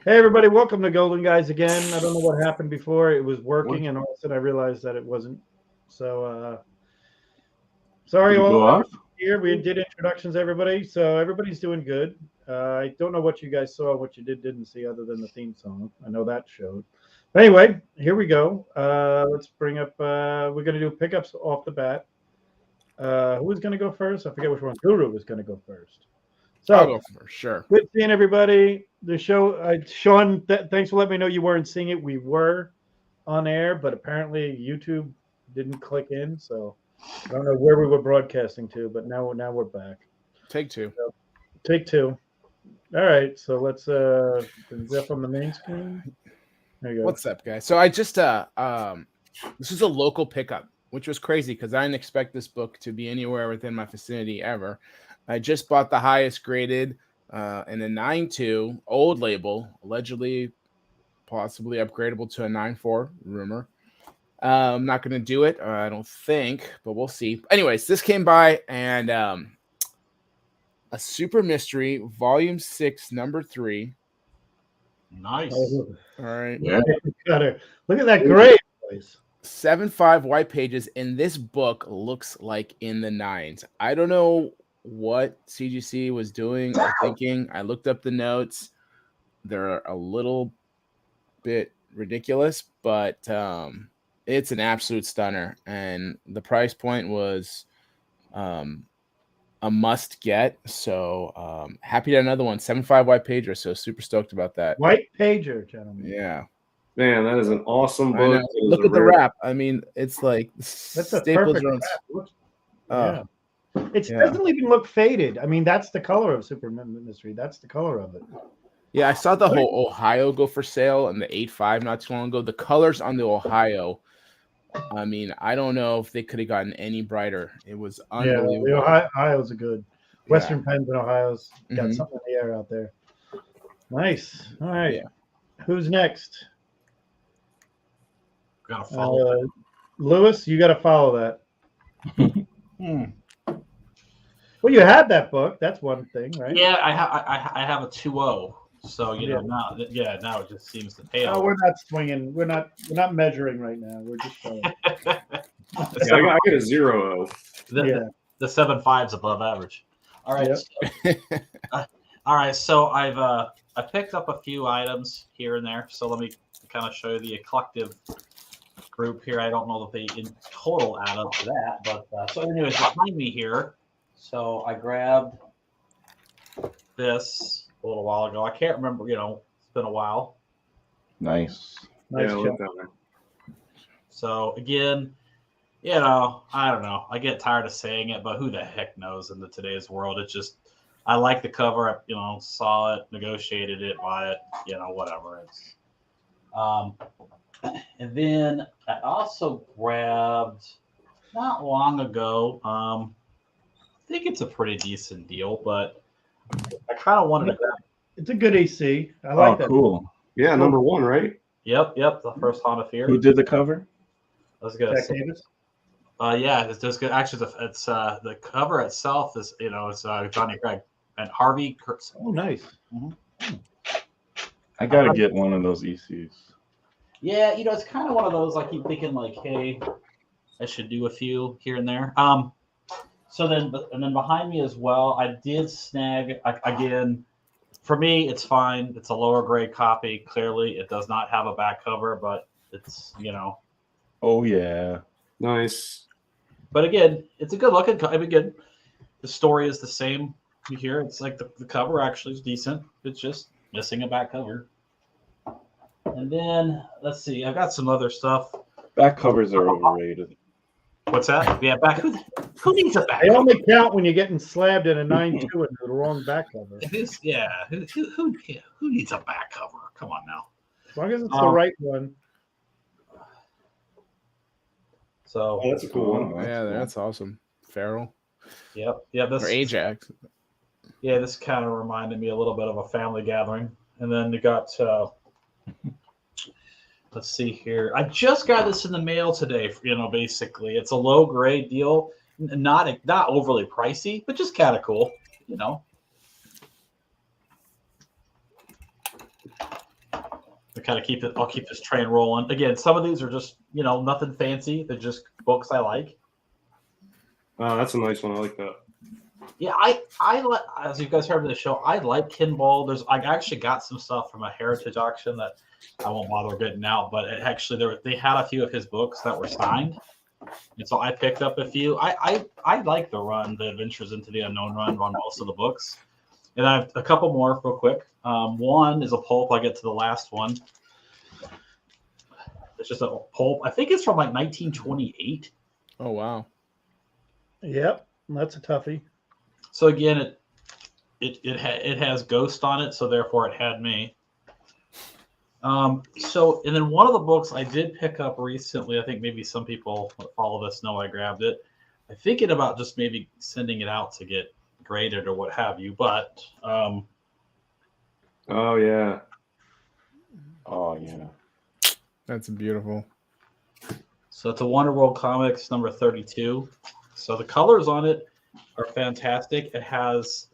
Hey everybody, welcome to Golden Guys again. I don't know what happened before. It was What? working and all of a sudden I realized that it wasn't. So Did sorry it all go off? here. We did introductions everybody. So everybody's doing good. I don't know what you guys saw, what you didn't see other than the theme song. I know that showed. But anyway, here we go. Let's bring up we're gonna do pickups off the bat. Who was gonna go first? I forget which one. Guru was gonna go first. I'll So go for sure. good seeing everybody. The show, Sean, thanks for letting me know you weren't seeing it. We were on air, but apparently YouTube didn't click in, so I don't know where we were broadcasting to. But now we're back. Take two. So, take two. All right, so let's is that on the main screen? There you go. What's up, guys? So I just this is a local pickup, which was crazy because I didn't expect this book to be anywhere within my vicinity ever. I just bought the highest graded in a 9.2 old label, allegedly possibly upgradable to a 9.4 rumor. I'm not going to do it, I don't think, but we'll see. Anyways, this came by and a Super Mystery Volume 6, Number 3. Nice. Oh, All right. Yeah. look at that gray voice. 7.5 white pages, and this book looks like in the nines. I don't know what CGC was doing or thinking. I looked up the notes. They're a little bit ridiculous, but it's an absolute stunner. And the price point was a must get. So happy to another one. 7.5 white pager. So super stoked about that. White pager, gentlemen. Yeah. Man, that is an awesome I book. know. Look at the wrap. I mean, it's like That's a Staples perfect runs. wrap. Uh, Yeah. It yeah. doesn't even look faded. I mean, that's the color of Super Mystery. That's the color of it. Yeah, I saw the whole Ohio go for sale and the 8.5 not too long ago. The colors on the Ohio, I mean, I don't know if they could have gotten any brighter. It was unbelievable. Yeah, the Ohio's a good. Yeah. Western Pens and Ohio's got Mhm. something in the air out there. Nice. All right. Yeah. Who's next? Gotta follow. Lewis, you got to follow that. Hmm. Well, you had that book. That's one thing, right? Yeah, I have a 2-0. So now now it just seems to pay Oh, off. we're not swinging. We're not measuring right now. We're just showing. Yeah, I get a 0. The 7.5's above average. All right. Yep. So, all right. So I picked up a few items here and there. So let me kind of show you the eclectic group here. I don't know if they in total add up to that, but so anyways, behind me here. So I grabbed this a little while ago. I can't remember. It's been a while. Nice. Nice Yeah, job. look down there. So again, I don't know. I get tired of saying it, but who the heck knows in today's world? It's just I like the cover. Saw it, negotiated it, buy it. Whatever. It's and then I also grabbed not long ago. I think it's a pretty decent deal, but I kind of wanted to grab. It's a good AC. I like that. Cool. Yeah, number 1, right? Yep, the first Honda Fear. Who did the cover? That's good. Jack Davis. Yeah, it's just good. Actually, it's the cover itself is it's Johnny Craig and Harvey Kurtz. Oh, nice. I gotta get one of those ECs. Yeah, it's kind of one of those. I keep thinking like, hey, I should do a few here and there. So then behind me as well, I did snag again. For me, it's fine. It's a lower grade copy. Clearly, it does not have a back cover, but it's Oh yeah. Nice. But again, it's a good looking. Again, the story is the same here. It's like the cover actually is decent. It's just missing a back cover. And then let's see. I've got some other stuff. Back covers are overrated. What's that? Yeah, back. Who needs a back They cover? only count when you're getting slabbed in a 9.2 and the wrong back cover. Yeah. Who needs a back cover? Come on now. As long as it's the right one. So Oh, that's a cool one. Yeah, that's awesome. Farrell yeah. This or Ajax. Yeah, this kind of reminded me a little bit of a family gathering. And then you got. Let's see here. I just got this in the mail today. Basically, it's a low grade deal, not overly pricey, but just kind of cool. kind of keep it. I'll keep this train rolling. Again, some of these are just nothing fancy. They're just books I like. That's a nice one. I like that. Yeah, I like, as you guys heard in the show, I like Kinball. I actually got some stuff from a heritage auction that I won't bother getting out, but they had a few of his books that were signed, and so I picked up a few. I like the Adventures into the Unknown run on most of the books, and I have a couple more real quick. One is a pulp. I get to the last one. It's just a pulp. I think it's from like 1928. Oh wow. Yep, that's a toughie. So again, it has Ghost on it, so therefore it had me. And then one of the books I did pick up recently, I think maybe some people that follow this know I grabbed it. I'm thinking about just maybe sending it out to get graded or what have you, but Oh yeah. Oh yeah. That's beautiful. so it's a Wonder World Comics number 32. So the colors on it are fantastic. It has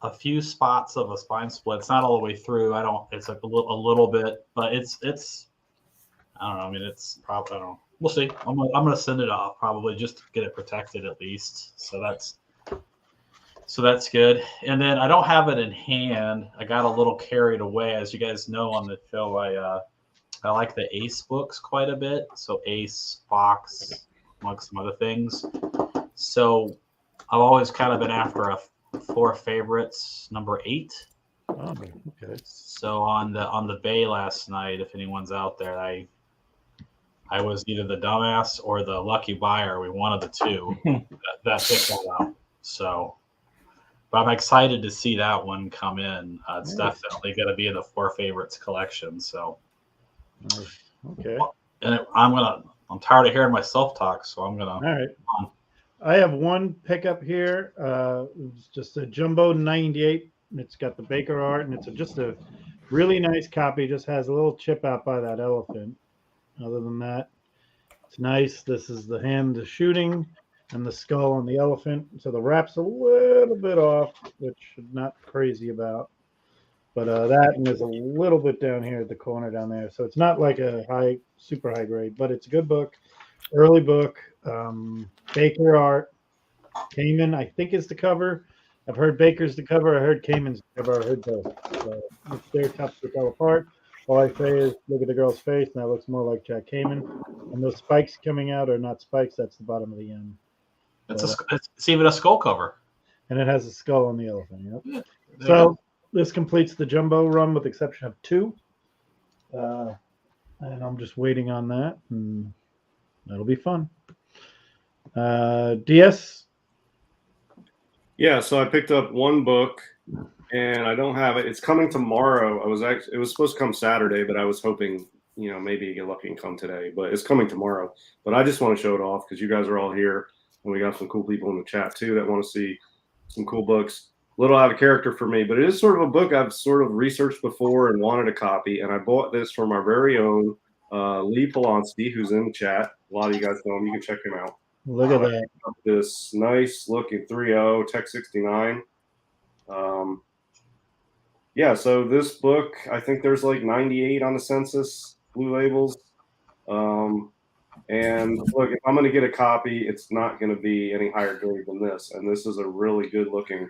a few spots of a spine split. It's not all the way through. It's like a little bit, but it's I don't know. I mean, it's probably, I don't know. We'll see. I'm gonna send it off probably just to get it protected at least. So that's good. And then I don't have it in hand. I got a little carried away, as you guys know on the show. I like the Ace books quite a bit. So Ace, Fox, amongst some other things. So I've always kind of been after a 4 favorites, number 8. Oh, okay. So on the bay last night, if anyone's out there, I was either the dumbass or the lucky buyer. We one of the two that picked that out. So, but I'm excited to see that one come in. It's definitely going to be in the 4 favorites collection. So, Okay. and I'm tired of hearing myself talk, so I'm gonna. All right. I have one pickup here. It's just a Jumbo 98. It's got the Baker art, and it's just a really nice copy. Just has a little chip out by that elephant. Other than that, it's nice. This is the hand shooting and the skull on the elephant. So the wrap's a little bit off, which I'm not crazy about. But that, and there's a little bit down here at the corner down there. So it's not like a super high grade, but it's a good book. Early book. Baker art. Kamen, I think, is the cover. I've heard Baker's the cover. I heard Kamen's the cover. I heard both. So it's their tough to tell apart. All I say is look at the girl's face, and that looks more like Jack Kamen. And those spikes coming out are not spikes. That's the bottom of the end. It's even a skull cover. And it has a skull on the elephant. Yep. Yeah, So this completes the Jumbo run with the exception of 2. And I'm just waiting on that. And that'll be fun. DS? Yeah, so I picked up one book and I don't have it. It's coming tomorrow. It was supposed to come Saturday, but I was hoping, maybe get lucky and come today. But it's coming tomorrow. But I just want to show it off because you guys are all here and we got some cool people in the chat too that want to see some cool books. A little out of character for me, but it is sort of a book I've sort of researched before and wanted a copy. And I bought this from our very own Lee Polonsky, who's in the chat. A lot of you guys know him. You can check him out. Look at that. This nice looking 3.0 Tech 69. Yeah, so this book, I think there's like 98 on the census, Blue Labels. And look, if I'm going to get a copy, it's not going to be any higher grade than this. And this is a really good looking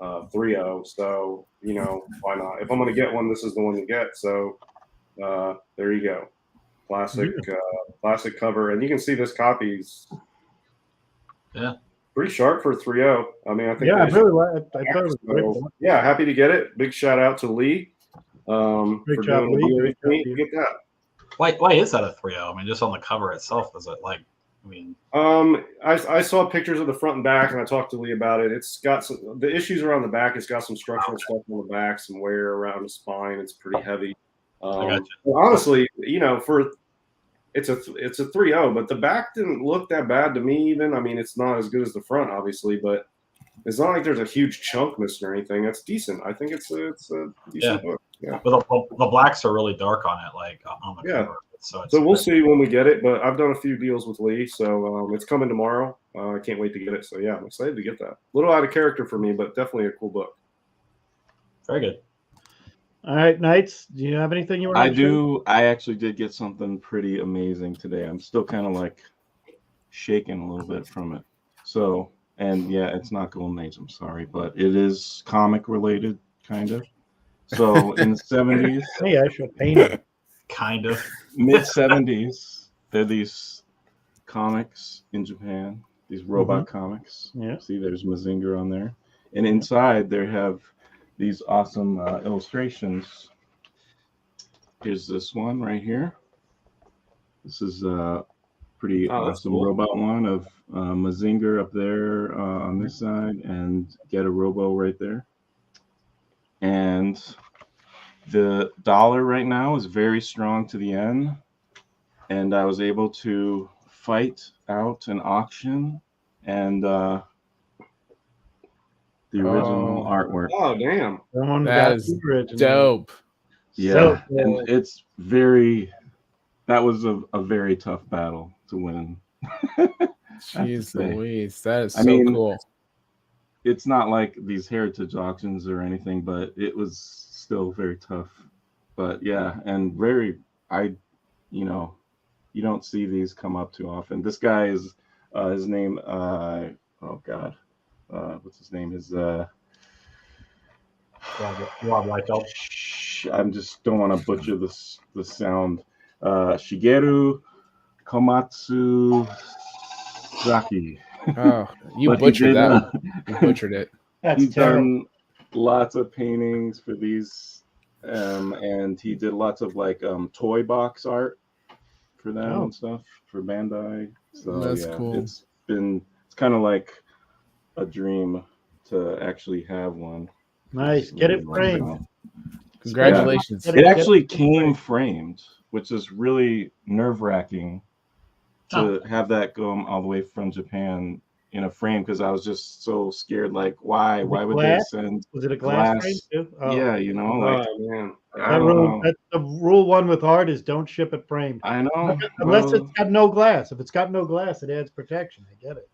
3.0. So, why not? If I'm going to get one, this is the one to get. So there you go. Classic cover. And you can see this copy's pretty sharp for a 3.0. I mean, I think. Yeah, I really like it. I thought it was great. Yeah, happy to get it. Big shout out to Lee. Great job, Lee. Great job, to get that. Why is that a 3.0? I mean, just on the cover itself, is it like? I mean, I saw pictures of the front and back, and I talked to Lee about it. It's got the issues around the back. It's got some structural stuff on the back, some wear around the spine. It's pretty heavy. Well, honestly, it's a 3.0, but the back didn't look that bad to me. Even, I mean, it's not as good as the front, obviously, but it's not like there's a huge chunk missing or anything. It's decent. I think it's a decent book. Yeah. But the blacks are really dark on it, like on the cover. So we'll see when we get it. But I've done a few deals with Lee, so it's coming tomorrow. I can't wait to get it. So yeah, I'm excited to get that. A little out of character for me, but definitely a cool book. Very good. All right, Knights, do you have anything you want to I share? do. I actually did get something pretty amazing today. I'm still kind of like shaking a little bit from it. So, and yeah, it's not Golden Age. I'm sorry, but it is comic related, kind of. So in the 70s, Hey, I should paint it. Kind of. mid 70s, there are these comics in Japan, these robot comics. Yeah. See, there's Mazinger on there, and inside they have these awesome illustrations. Here's this one right here. This is a pretty Oh, that's awesome cool. robot one of Mazinger up there on this side, and Get a Robo right there. And the dollar right now is very strong to the end, and I was able to fight out an auction and the original Oh. artwork. Oh, damn. Someone That got is the original. Dope. Yeah, So, and it's very. That was a very tough battle to win. Jeez say. Louise, that is I so mean, cool. It's not like these heritage auctions or anything, but it was still very tough. But yeah, and very, you know, you don't see these come up too often. This guy is, his name, oh God, what's his name? Rob Liefeld. I just don't want to butcher the sound. Shigeru Komatsu Saki. Oh, you But he butchered did, that one. You butchered it. that's He's terrible. done lots of paintings for these, and he did lots of like toy box art for them Oh. and stuff for Bandai. So That's yeah, cool. it's kind of like a dream to actually have one. Nice. Get it framed. Congratulations. Yeah. It actually came framed, which is really nerve-wracking to have that go all the way from Japan in a frame, because I was just so scared. Like, why would they glass? send Was it a glass frame glass? too? Oh. Yeah, you know, like Oh, man. I don't know. That's the rule one with art is don't ship it framed. I know. Unless Well, it's got no glass. If it's got no glass, it adds protection. I get it.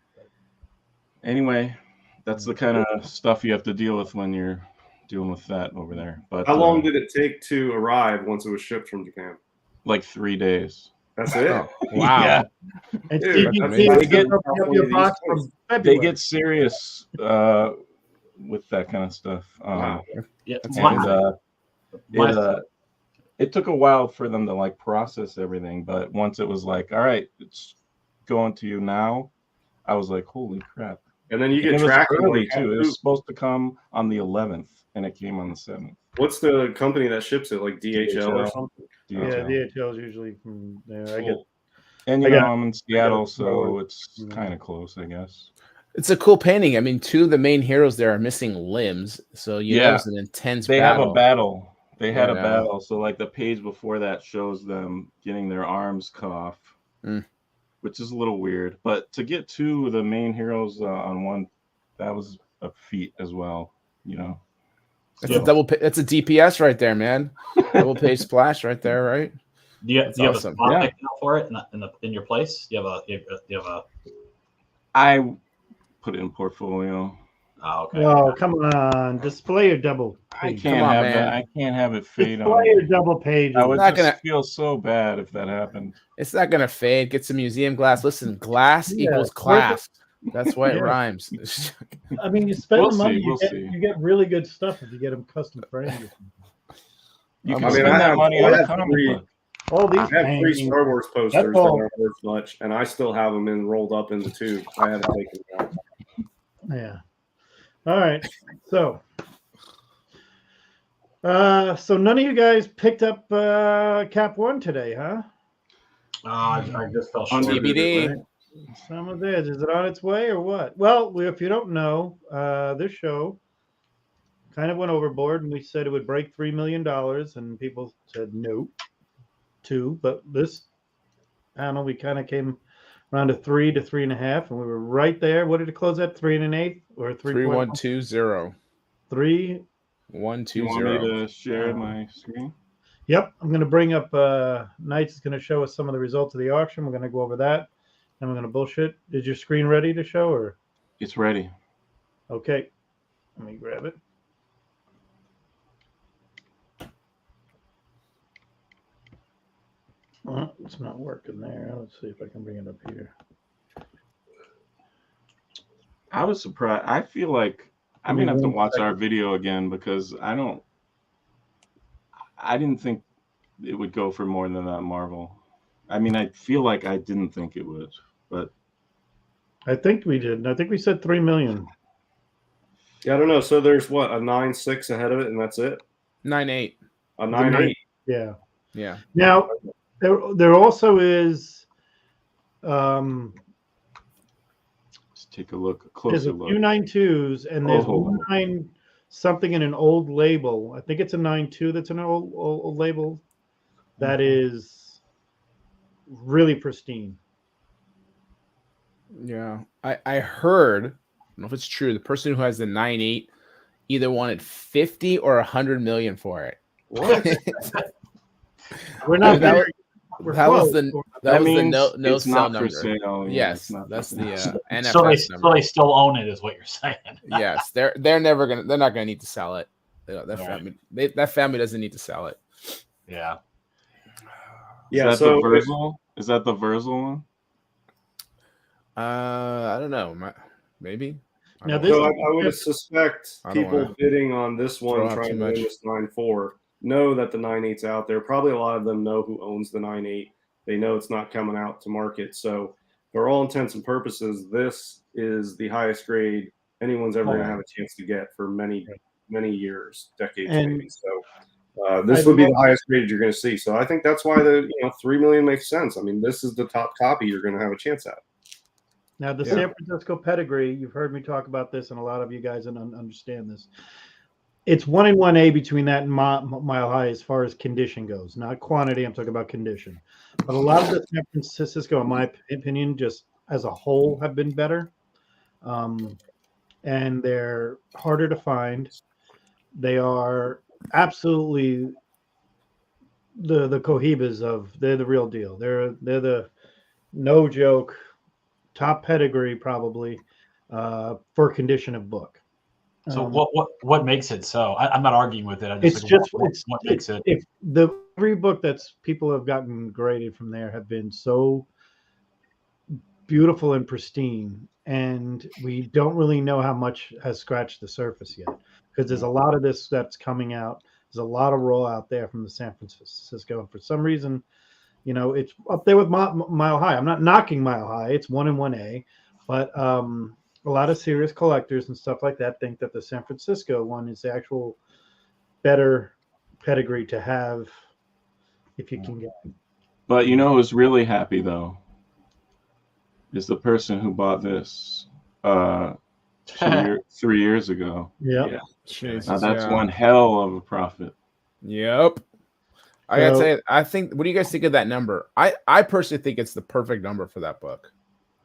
anyway, that's the kind of stuff you have to deal with when you're dealing with that over there. But How long did it take to arrive once it was shipped from Japan? like 3 days. That's it. Wow. Yeah. And Dude, Steve, that's you amazing. need to open up your box from They February. get serious with that kind of stuff. Wow. Yeah, That's my- It took a while for them to like process everything, but once it was like, all right, it's going to you now, I was like, holy crap. And then you And get it was tracking. early like, too. It was supposed to come on the 11th, and it came on the 7th. What's the company that ships it? Like DHL or DHL. something? Yeah, DHL is usually from there. I get Cool. And I you know, got- I'm in Seattle, so forward. it's kind of close, I guess. It's a cool painting. I mean, two of the main heroes there are missing limbs, so you know Yeah. it's an intense They battle. have a battle. They had a Right on. battle. So like the page before that shows them getting their arms cut off, which is a little weird. But to get two of the main heroes on one, that was a feat as well. You know, That's a double. That's a DPS right there, man. Double page splash right there, right? Do you, That's do you have awesome. a spot Yeah. picked out for it in your place? Do you have a I put it in portfolio. Oh, okay. Oh, come on. Display your double I page. can't on, have man. that. I can't have it fade Display on. your double pages. I would Not just gonna- feel so bad if that happened. It's not gonna fade. Get some museum glass. Listen, glass Yeah. equals class. That's why it Yeah. rhymes. I mean, you spend We'll the money, see, we'll see. you get really good stuff if you get them custom framed. You I can mean, spend I that have- money I on a have comic three- book. All these I have 3 paintings. Star Wars posters that all. aren't worth much, and I still have them in rolled up into 2. I haven't taken them out. Yeah. All right. So none of you guys picked up Cap 1 today, huh? I just fell On short. DVD. right? Some of this. Is it on its way or what? Well, if you don't know, this show kind of went overboard, and we said it would break $3 million, and people said no, 2. But this panel, we kind of came around to 3 to 3.5, and we were right there. What did it close at? 3 1/8 or 3120. 3? You 120. want me to share my screen? Yep, I'm going to bring up Knights is going to show us some of the results of the auction. We're going to go over that, and we're going to bullshit. Is your screen ready to show, or It's ready. okay? Let me grab it. Well, it's not working there. Let's see if I can bring it up here. I was surprised. I feel like I Give me may have to one watch our second. video again because I didn't think it would go for more than that Marvel. I mean, I feel like I didn't think it would, but I think we did. I think we said 3 million. Yeah, I don't know. So there's what, a 9.6 ahead of it, and that's it. 9.8. A The 9.8. Yeah. Yeah. Now there also is let's take a look, a there's closer a look. few 9.2s and there's Oh. one 9 something in an old label. I think it's a 9.2 that's an old label that is really pristine. Yeah. I heard, I don't know if it's true, the person who has the 9.8 either wanted 50 or 100 million for it. What? We're not That there. was- We're that was close. the That was the means no it's sell not for number. sale. Yeah, Yes, it's not for that's sale. the NFS So number. they still own it, is what you're saying. Yes, they're not gonna need to sell it. That Right. family that family doesn't need to sell it. Yeah. Yeah, Is that the Verzel? Is that the Verzel one? I don't know. Maybe. Now don't this know. So I is- would suspect I don't people wanna bidding on this throw one out trying too to win much. this 9.4 know that the 9.8's out there. Probably a lot of them know who owns the 9.8. They know it's not coming out to market. So for all intents and purposes, this is the highest grade anyone's ever going to have a chance to get for many, many years, decades And maybe. So this would be the highest graded you're going to see. So I think that's why the 3 million makes sense. I mean, this is the top copy you're going to have a chance at. Now, the Yeah. San Francisco pedigree, you've heard me talk about this, and a lot of you guys understand this. It's 1 and 1A between that and Mile High as far as condition goes, not quantity. I'm talking about condition. But a lot of the San Francisco, in my opinion, just as a whole, have been better. And they're harder to find. They are absolutely the Cohibas they're the real deal. They're the no joke top pedigree probably for condition of book. So what makes it so? I'm not arguing with it. I It's just just what makes it. If every book that's people have gotten graded from there have been so beautiful and pristine, and we don't really know how much has scratched the surface yet because there's a lot of this that's coming out. There's a lot of raw out there from the San Francisco, and for some reason, it's up there with Mile High. I'm not knocking Mile High; it's 1 and 1A, but a lot of serious collectors and stuff like that think that the San Francisco one is the actual better pedigree to have if you can get it. But who's really happy though is the person who bought this 3 years ago. Yeah. Jesus, Now that's yeah. one hell of a profit. Yep. I gotta say, I think. What do you guys think of that number? I personally think it's the perfect number for that book.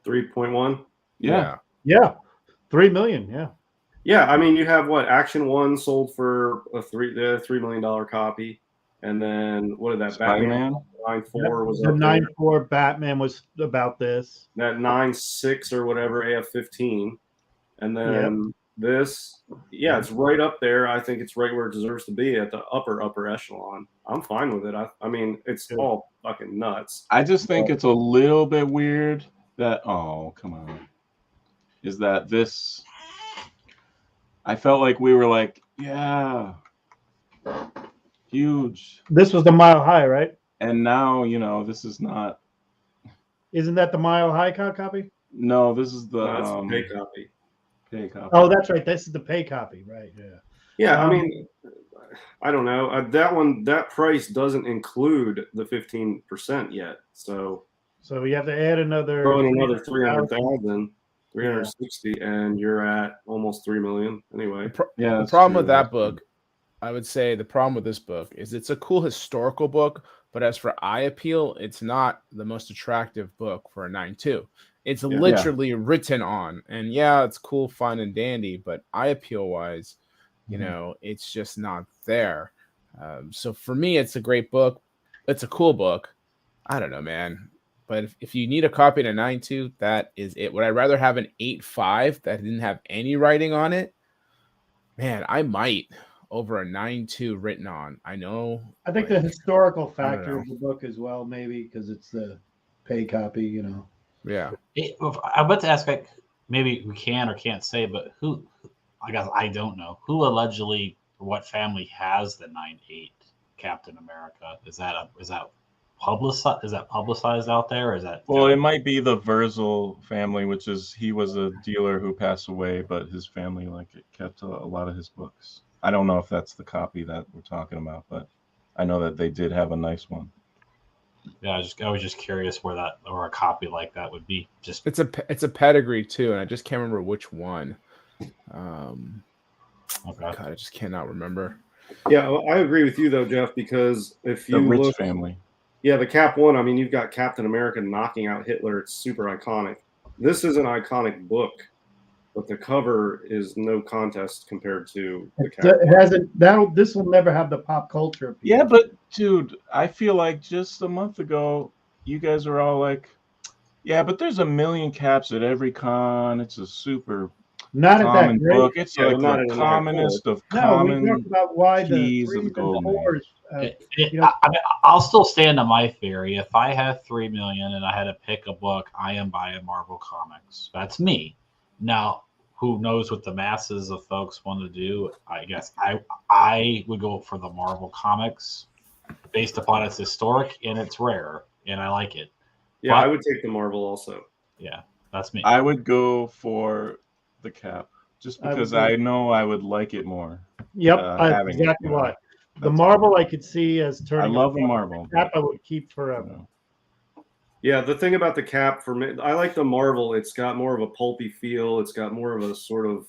3.1. Yeah. Yeah. 3 million. Yeah. Yeah, I mean, you have what Action 1 sold for a $3 million copy, and then what did that Spider-Man? 9.4 was The up there. 9.4 Batman was about this. That 9.6 or whatever AF-15, and then this, it's right up there. I think it's right where it deserves to be at the upper echelon. I'm fine with it. I mean, it's all fucking nuts. I just think it's a little bit weird that come on. Is that this I felt like we were like, yeah, huge. This was the Mile High, right? And now, this is not. Isn't that the Mile High copy? No, this is the That's the pay copy. Pay copy. Oh, that's right. This is the pay copy, right? Yeah. Yeah, I mean, I don't know. That price doesn't include the 15% yet. So you have to add another. throw in another 300,000, 360, and you're at almost 3 million anyway. The problem with that book, I would say the problem with this book is it's a cool historical book, but as for eye appeal, it's not the most attractive book for a 9.2. It's literally written on, and it's cool, fun, and dandy, but eye appeal wise, it's just not there. So for me, it's a great book. It's a cool book. I don't know, man. But if you need a copy of a 9.2, that is it. Would I rather have an 8.5 that didn't have any writing on it? Man, I might over a 9.2 written on. I know. I think like, the historical I don't factor of the book as well, maybe because it's the pay copy, you know. yeah. I'm about to ask, like, maybe we can or can't say, but who? I guess I don't know who allegedly, or what family has the 9.8 Captain America. Is that publicized? Is that publicized out there? Or is that Well, it might be the Verzel family, which is he was a dealer who passed away, but his family kept a lot of his books. I don't know if that's the copy that we're talking about, but I know that they did have a nice one. Yeah, I was just curious where that or a copy like that would be. Just It's a pedigree too, and I just can't remember which one. okay. God, I just cannot remember. Yeah, I agree with you though, Jeff, because if The you Rich look, family. yeah, the Cap one, I mean, you've got Captain America knocking out Hitler. It's super iconic. This is an iconic book, but the cover is no contest compared to the Cap. It hasn't. This will never have the pop culture appeal. Yeah, but dude, I feel like just a month ago, you guys were all like, "Yeah, but there's a million caps at every con. It's a super not at that common great. book. It's Yeah, like not the in a commonest of No, we common talked about why the keys of 3s the and golden 4s. You know- I mean, I'll still stand on my theory. If I had 3 million and I had to pick a book, I am buying Marvel Comics. That's me. Now, who knows what the masses of folks want to do? I guess I would go for the Marvel Comics based upon its historic and it's rare, and I like it. Yeah, But- I would take the Marvel also. Yeah, that's me. I would go for the Cap just I would because go- I know I would like it more. Yep, having it, exactly you know. why. The That's- Marvel I could see as I turning. love the Marvel. Cap but, I would keep you forever. know. Yeah, the thing about the Cap for me, I like the Marvel. It's got more of a pulpy feel. It's got more of a sort of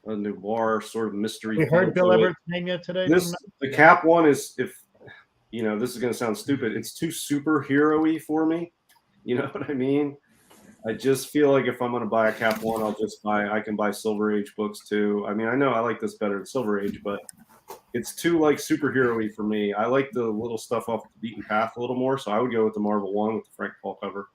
a noir sort of mystery. We feel heard Bill to it. Everett's name yet today. This the Cap one is, if you know, this is going to sound stupid. It's too superhero-y for me. You know what I mean? I just feel like if I'm going to buy a Cap one, I can buy Silver Age books too. I mean, I know I like this better than Silver Age, but it's too like superhero-y for me. I like the little stuff off the beaten path a little more, so I would go with the Marvel one with the Frank Paul cover.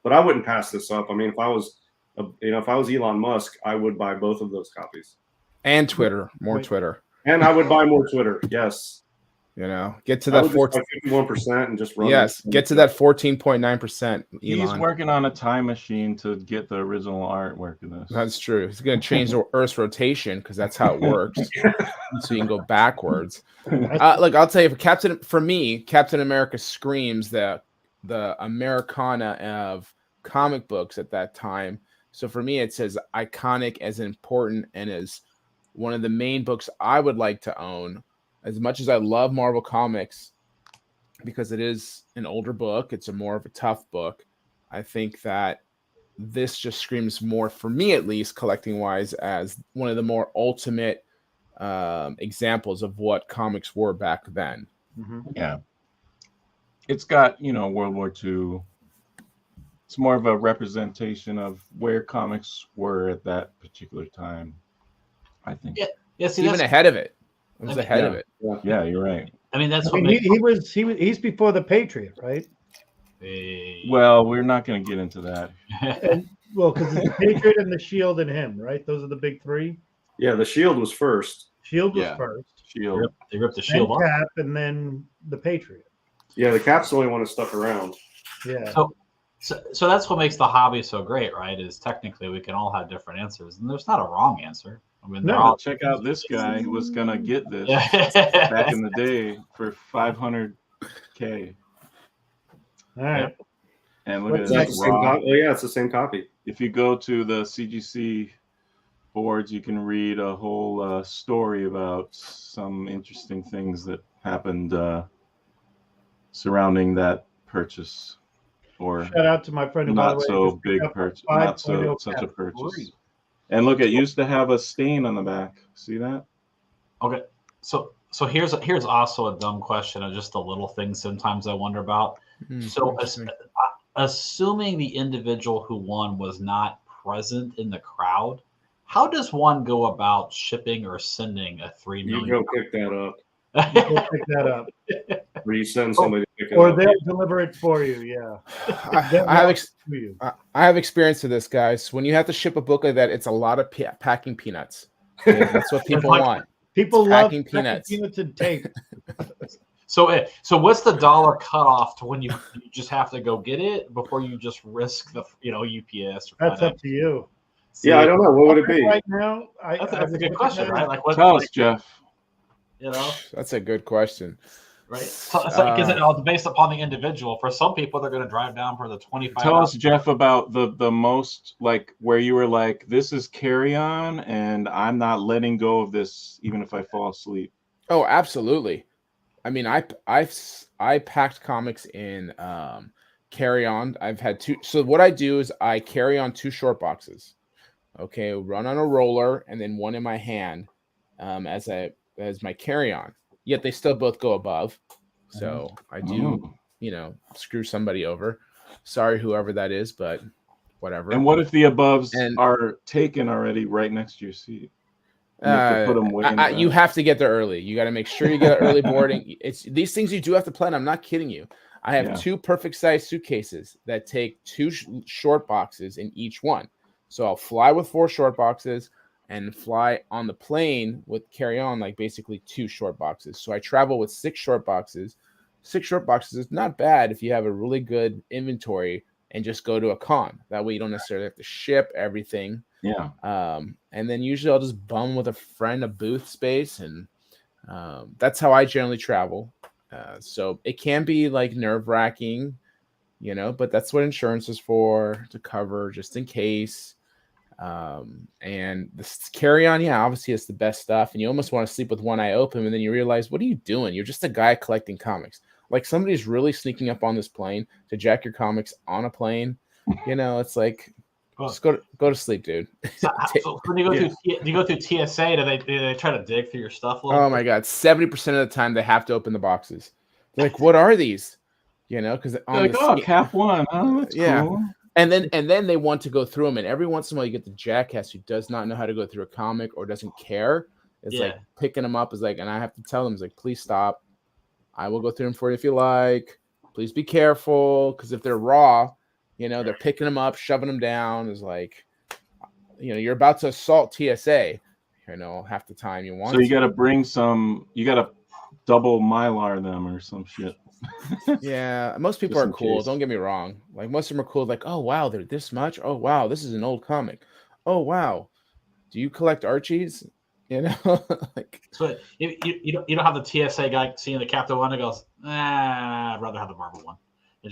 But I wouldn't pass this up. I mean, if I was Elon Musk, I would buy both of those copies. And Twitter, more Wait. Twitter. And I would buy more Twitter. Yes. You know, get to I that would 14. just buy 51% and just run. Yes, it. get to that 14.9%. He's Elon. working on a time machine to get the original artwork in this. That's true. He's going to change the Earth's rotation because that's how it works. So you can go backwards. Look, I'll tell you, for me, Captain America screams the Americana of comic books at that time. So for me, it's as iconic, as important, and as one of the main books I would like to own. As much as I love Marvel Comics, because it is an older book, it's a more of a tough book. I think that this just screams more, for me at least, collecting wise, as one of the more ultimate examples of what comics were back then. Mhm. Yeah. It's got, World War II. It's more of a representation of where comics were at that particular time, I think. Yeah. Yeah, see, Even that's, ahead of it. It was I mean, ahead of yeah. it. Yeah, you're right. I mean, that's I what mean, makes he's before the Patriot, right? Well, we're not going to get into that. Well, because it's the Patriot and the Shield and him, right? Those are the big three. Yeah, the Shield was first. Shield was Yeah. first, Shield. they ripped the then shield off. Cap, and then the Patriot. Yeah, the Cap's the only one that stuck around. Yeah. So that's what makes the hobby so great, right? Is technically we can all have different answers, and there's not a wrong answer. I mean, they're No. all. Check out this guy who was going to get this Yeah. back in the day for $500K. All right. And look What's at Is that the this same raw. copy? Oh, yeah, it's the same copy. If you go to the CGC boards, you can read a whole story about some interesting things that happened surrounding that purchase, or Shout out to my friend who, by the not way, so just big picked up a purchase, not 5.0 such a Cap. purchase. And look, it used to have a stain on the back. See that? Okay, so here's also a dumb question, and just a little thing sometimes I wonder about. So Interesting. assuming the individual who won was not present in the crowd, how does one go about shipping or sending a 3 You million? go pick that up, We'll pick that up, or you send somebody to pick it or up. they'll deliver it for you. Yeah. I have To you. I have experience with this, guys. When you have to ship a book like that, it's a lot of packing peanuts. Yeah, that's what people Like- want. People It's love packing packing peanuts. peanuts and tape. So what's the dollar cutoff to when you just have to go get it before you just risk the UPS? Or That's FedEx? up to you. Yeah, I don't know. What would it be? Right now, That's I a was good question, looking at- right? Like what? Tell us, Jeff. That's a good question. Right? So because it's based upon the individual. For some people, they're going to drive down for the 25. Tell us, Jeff, about the most, like, where you were like, this is carry on, and I'm not letting go of this even if I fall asleep. Oh, absolutely. I mean, I packed comics in carry on. I've had two. So what I do is I carry on 2 short boxes. Okay, run on a roller and then one in my hand as my carry on. Yet they still both go above. So I do, screw somebody over. Sorry, whoever that is, but whatever. And what if the aboves are taken already right next to your seat? You have to put them way in the you back. have to get there early. You got to make sure you get early boarding. It's these things you do have to plan. I'm not kidding you. I have 2 perfect size suitcases that take 2 short boxes in each one. So I'll fly with 4 short boxes and fly on the plane with carry on, like basically 2 short boxes. So I travel with 6 short boxes. 6 short boxes is not bad if you have a really good inventory and just go to a con. That way you don't necessarily have to ship everything. Yeah. And then usually I'll just bum with a friend a booth space, and that's how I generally travel. So it can be like nerve-wracking, but that's what insurance is for, to cover just in case. And this carry on, obviously it's the best stuff, and you almost want to sleep with one eye open, and then you realize, what are you doing? You're just a guy collecting comics. Like, somebody's really sneaking up on this plane to jack your comics on a plane. It's like, just go to sleep, dude. So when you go through TSA, do they try to dig through your stuff a little Oh my God, 70% of the time they have to open the boxes. They're like, what are these? Because like, Cap 1. Oh, that's cool. And then they want to go through them, and every once in a while you get the jackass who does not know how to go through a comic or doesn't care. It's like picking them up is like, and I have to tell them, it's like, please stop. I will go through them for you if you like. Please be careful, because if they're raw, they're picking them up, shoving them down. Is like, you're about to assault TSA. Half the time you want. So you got to bring some. You got to double Mylar them or some shit. Yeah, most people are cool. Don't get me wrong. Like, most of them are cool. Like, oh wow, they're this much. Oh wow, this is an old comic. Oh wow, do you collect Archies? Like, so you don't have the TSA guy seeing the Captain one and goes, I'd rather have the Marvel one.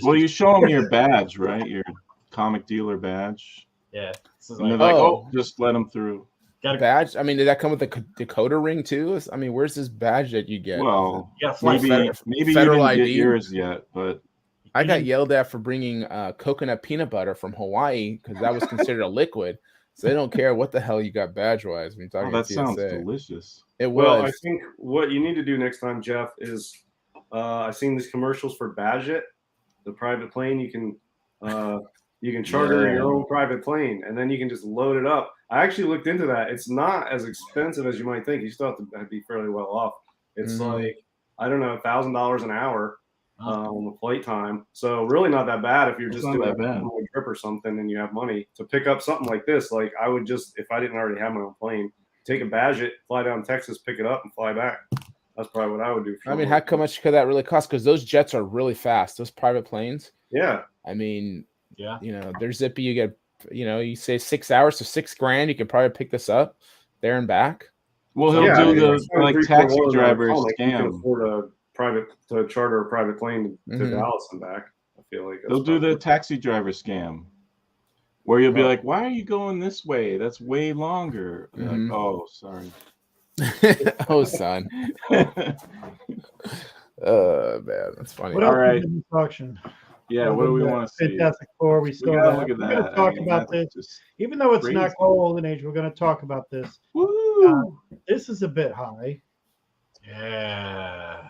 Well, you show them your badge, right? Your comic dealer badge. Yeah. And they're like, just let them through. Badge? I mean, did that come with the decoder ring too? I mean, where's this badge that you get? Well, maybe you Federal didn't ID? get yours yet, but I got yelled at for bringing coconut peanut butter from Hawaii because that was considered a liquid. So they don't care what the hell you got badge-wise when you're talking that TSA. sounds delicious. It was. Well, I think what you need to do next time, Jeff, is I've seen these commercials for Badget, the private plane. You can charter your own private plane, and then you can just load it up. I actually looked into that. It's not as expensive as you might think. You still have to be fairly well off. It's like, I don't know, $1,000 an hour on the flight time. So really not that bad if you're just doing a trip or something and you have money to pick up something like this. Like, I would just, if I didn't already have my own plane, take a Badget, fly down to Texas, pick it up, and fly back. That's probably what I would do. I mean, how much could that really cost? Because those jets are really fast. Those private planes. Yeah. I mean, they're zippy. You get, you say 6 hours, so $6,000. You can probably pick this up there and back. Well, he'll do the taxi driver scam. You can afford to charter a private plane to Dallas and back. I feel like they'll do the taxi driver scam, where you'll be like, "Why are you going this way? That's way longer." Like, oh, sorry. Oh, son. Oh man, that's funny. What All right. Auction? Yeah, what do we want to see? Fantastic Four. We still gotta look at that. We're going to talk about this, even though it's not Golden Age. We're going to talk about this. Woo! This is a bit high. Yeah.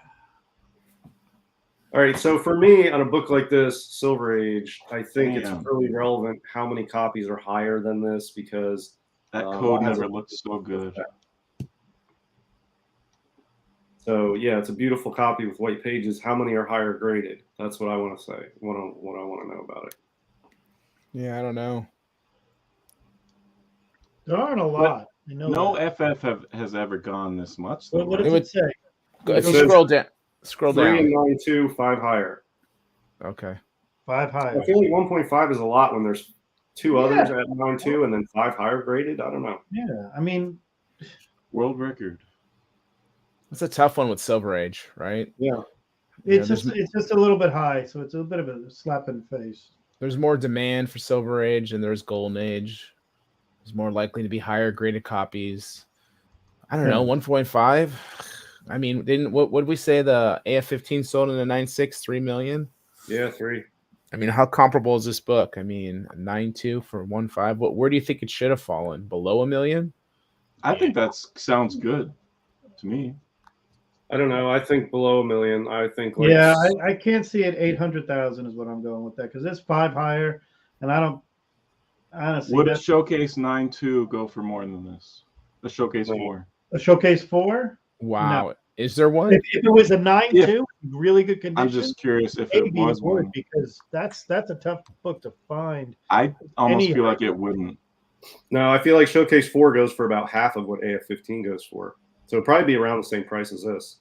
All right, so for me, on a book like this, Silver Age, I think it's really relevant how many copies are higher than this, because that code never looked so good. So yeah, it's a beautiful copy with white pages. How many are higher graded? That's what I want to say. What I want to know about it. Yeah, I don't know. There aren't a lot. I know No that. has ever gone this much. Though, What right? does it say? If you says scroll down, scroll 3 and down. 9.2, 5 higher. Okay. 5 higher. I feel like 1.5 is a lot when there's two Yeah. others at 9.2 and then 5 higher graded. I don't know. Yeah, I mean, World record. It's a tough one with Silver Age, right? Yeah. it's there's- just a little bit high, so it's a bit of a slap in the face. There's more demand for Silver Age than there's Golden Age. There's more likely to be higher graded copies. I don't know, 1.5. I mean, what did we say the AF-15 sold in the 9.6, 3 million? Yeah, 3. I mean, how comparable is this book? I mean, 9.2 for 1.5. Where do you think it should have fallen? Below $1 million? I think that sounds good to me. I don't know. I think below $1 million. I think like Yeah, I can't see it 800,000 is what I'm going with that because it's 5 higher, and I don't honestly. Would a that's Showcase 9.2 go for more than this? A Showcase No. 4. a Showcase 4. Wow. Is there one? If it was a 9.2, really good condition. I'm just curious if it maybe was it would one. because that's a tough book to find. I almost Any- feel like it wouldn't. No, I feel like Showcase 4 goes for about half of what AF-15 goes for. So it'd probably be around the same price as this.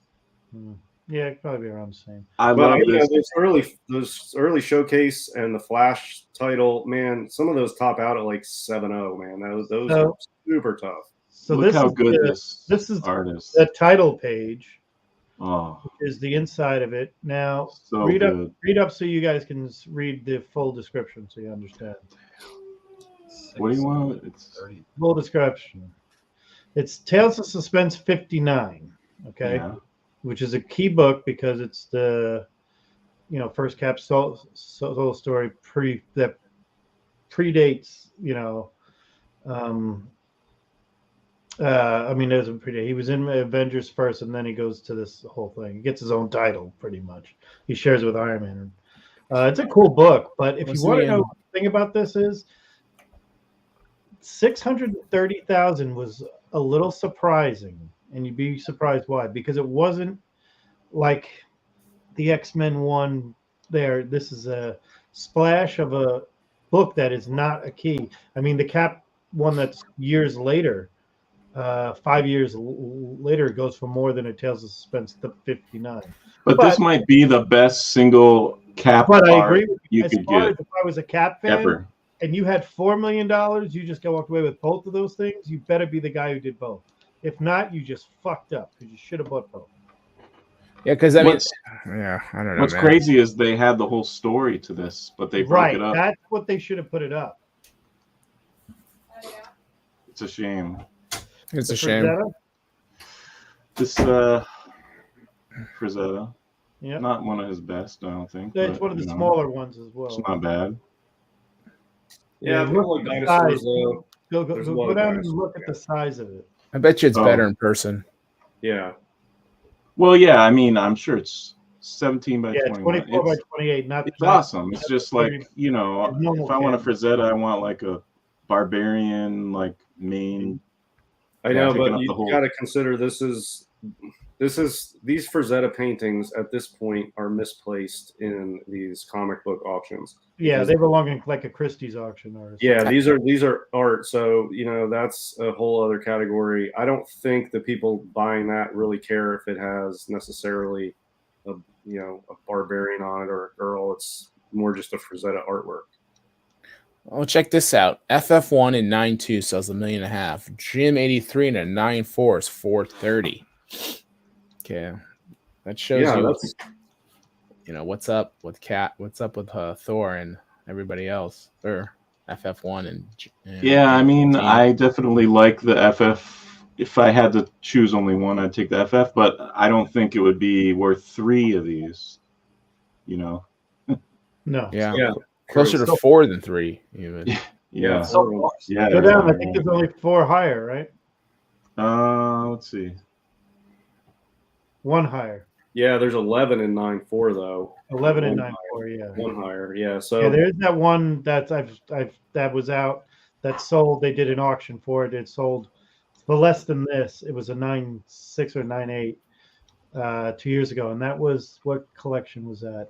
Yeah, it'd probably be around the same. I But love you know, this. those early Showcase and the Flash title, man, some of those top out at like 7.0, man. Those So- are super tough. So Look this how is good this is artist. the title page Oh, is the inside of it. Now so read good. up so you guys can read the full description so you understand. What do you want? It's Full description. It's Tales of Suspense 59. Okay. yeah. Which is a key book because it's the first cap soul story that predates I mean it doesn't predate. He was in Avengers first and then he goes to this whole thing. He gets his own title pretty much. He shares it with Iron Man. It's a cool book, but if Was you want he to know in- what the thing about this is 630,000 was a little surprising, and you'd be surprised why, because it wasn't like the X-Men one there. This is a splash of a book that is not a key. I mean, the Cap one that's years later, 5 years later, goes for more than a Tales of Suspense 59. But this might be the best single Cap But I art agree with you as could far get as if I was a Cap fan ever. and you had $4 million, you just walked away with both of those things, you better be the guy who did both. If not, you just fucked up because you should have bought both. Yeah, because I mean, What's- yeah, I don't know. What's man. crazy is they had the whole story to this, but they broke Right. it up. That's what they should have put it up. It's a shame. It's a The shame. Frazetta? This Frazetta, Yeah. not one of his best, I don't think. It's but, one of the you know, smaller ones as well. It's not bad. Yeah, Yeah, people look like at the dinosaurs. size. Go There's a lot of down and dinosaurs, look at yeah. the size of it. I bet you it's Oh. better in person. Yeah. Well, yeah, I mean, I'm sure it's 17 by Yeah, 21. 24 by It's, 28. Not it's not- awesome. It's just like, you know, normal if I want a canvas. Frazetta, I want like a barbarian, like main. I Yeah, know, taking but up you the whole- got to consider these Frazetta paintings at this point are misplaced in these comic book auctions. Yeah, because- they belong in like a Christie's auction or Yeah, these are art, so you know that's a whole other category. I don't think the people buying that really care if it has necessarily a barbarian on it or a girl. It's more just a Frazetta artwork. Oh, check this out. FF1 and 9.2 sells $1.5 million. Jim 83 and a 9.4 is 430. Okay, that shows Yeah, you. that's What's up with what's up with Thor and everybody else, or FF1 and Yeah, I mean, 15. I definitely like the FF. If I had to choose only one, I'd take the FF, but I don't think it would be worth 3 of these. You know? no. yeah, yeah, closer to 4 than 3 even. Yeah. So close. Yeah. Go down. I yeah. think there's only 4 higher, right? Let's see. 1 higher. yeah. There's 11 and 9.4 though. 11 and One 9.4. Yeah. One higher, yeah. So Yeah, there's that one that that was out that sold. They did an auction for it. It sold for less than this. It was a 9.6 or 9.8 2 years ago, and that was what collection was that?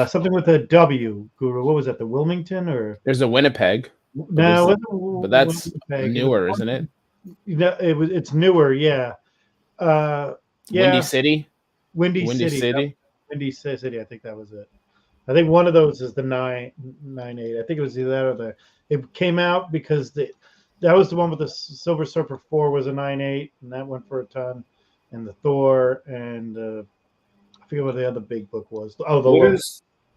Something with a W, Guru. What was that? The Wilmington or There's a Winnipeg, no? but that's newer, isn't it? it's newer. Yeah. Yeah. Windy City. Windy City. Windy City. I think that was it. I think one of those is the 9.8. I think it was either that or the. It came out because that was the one with the Silver Surfer 4 was a 9.8, and that went for a ton. And the Thor and I forget what the other big book was. Oh,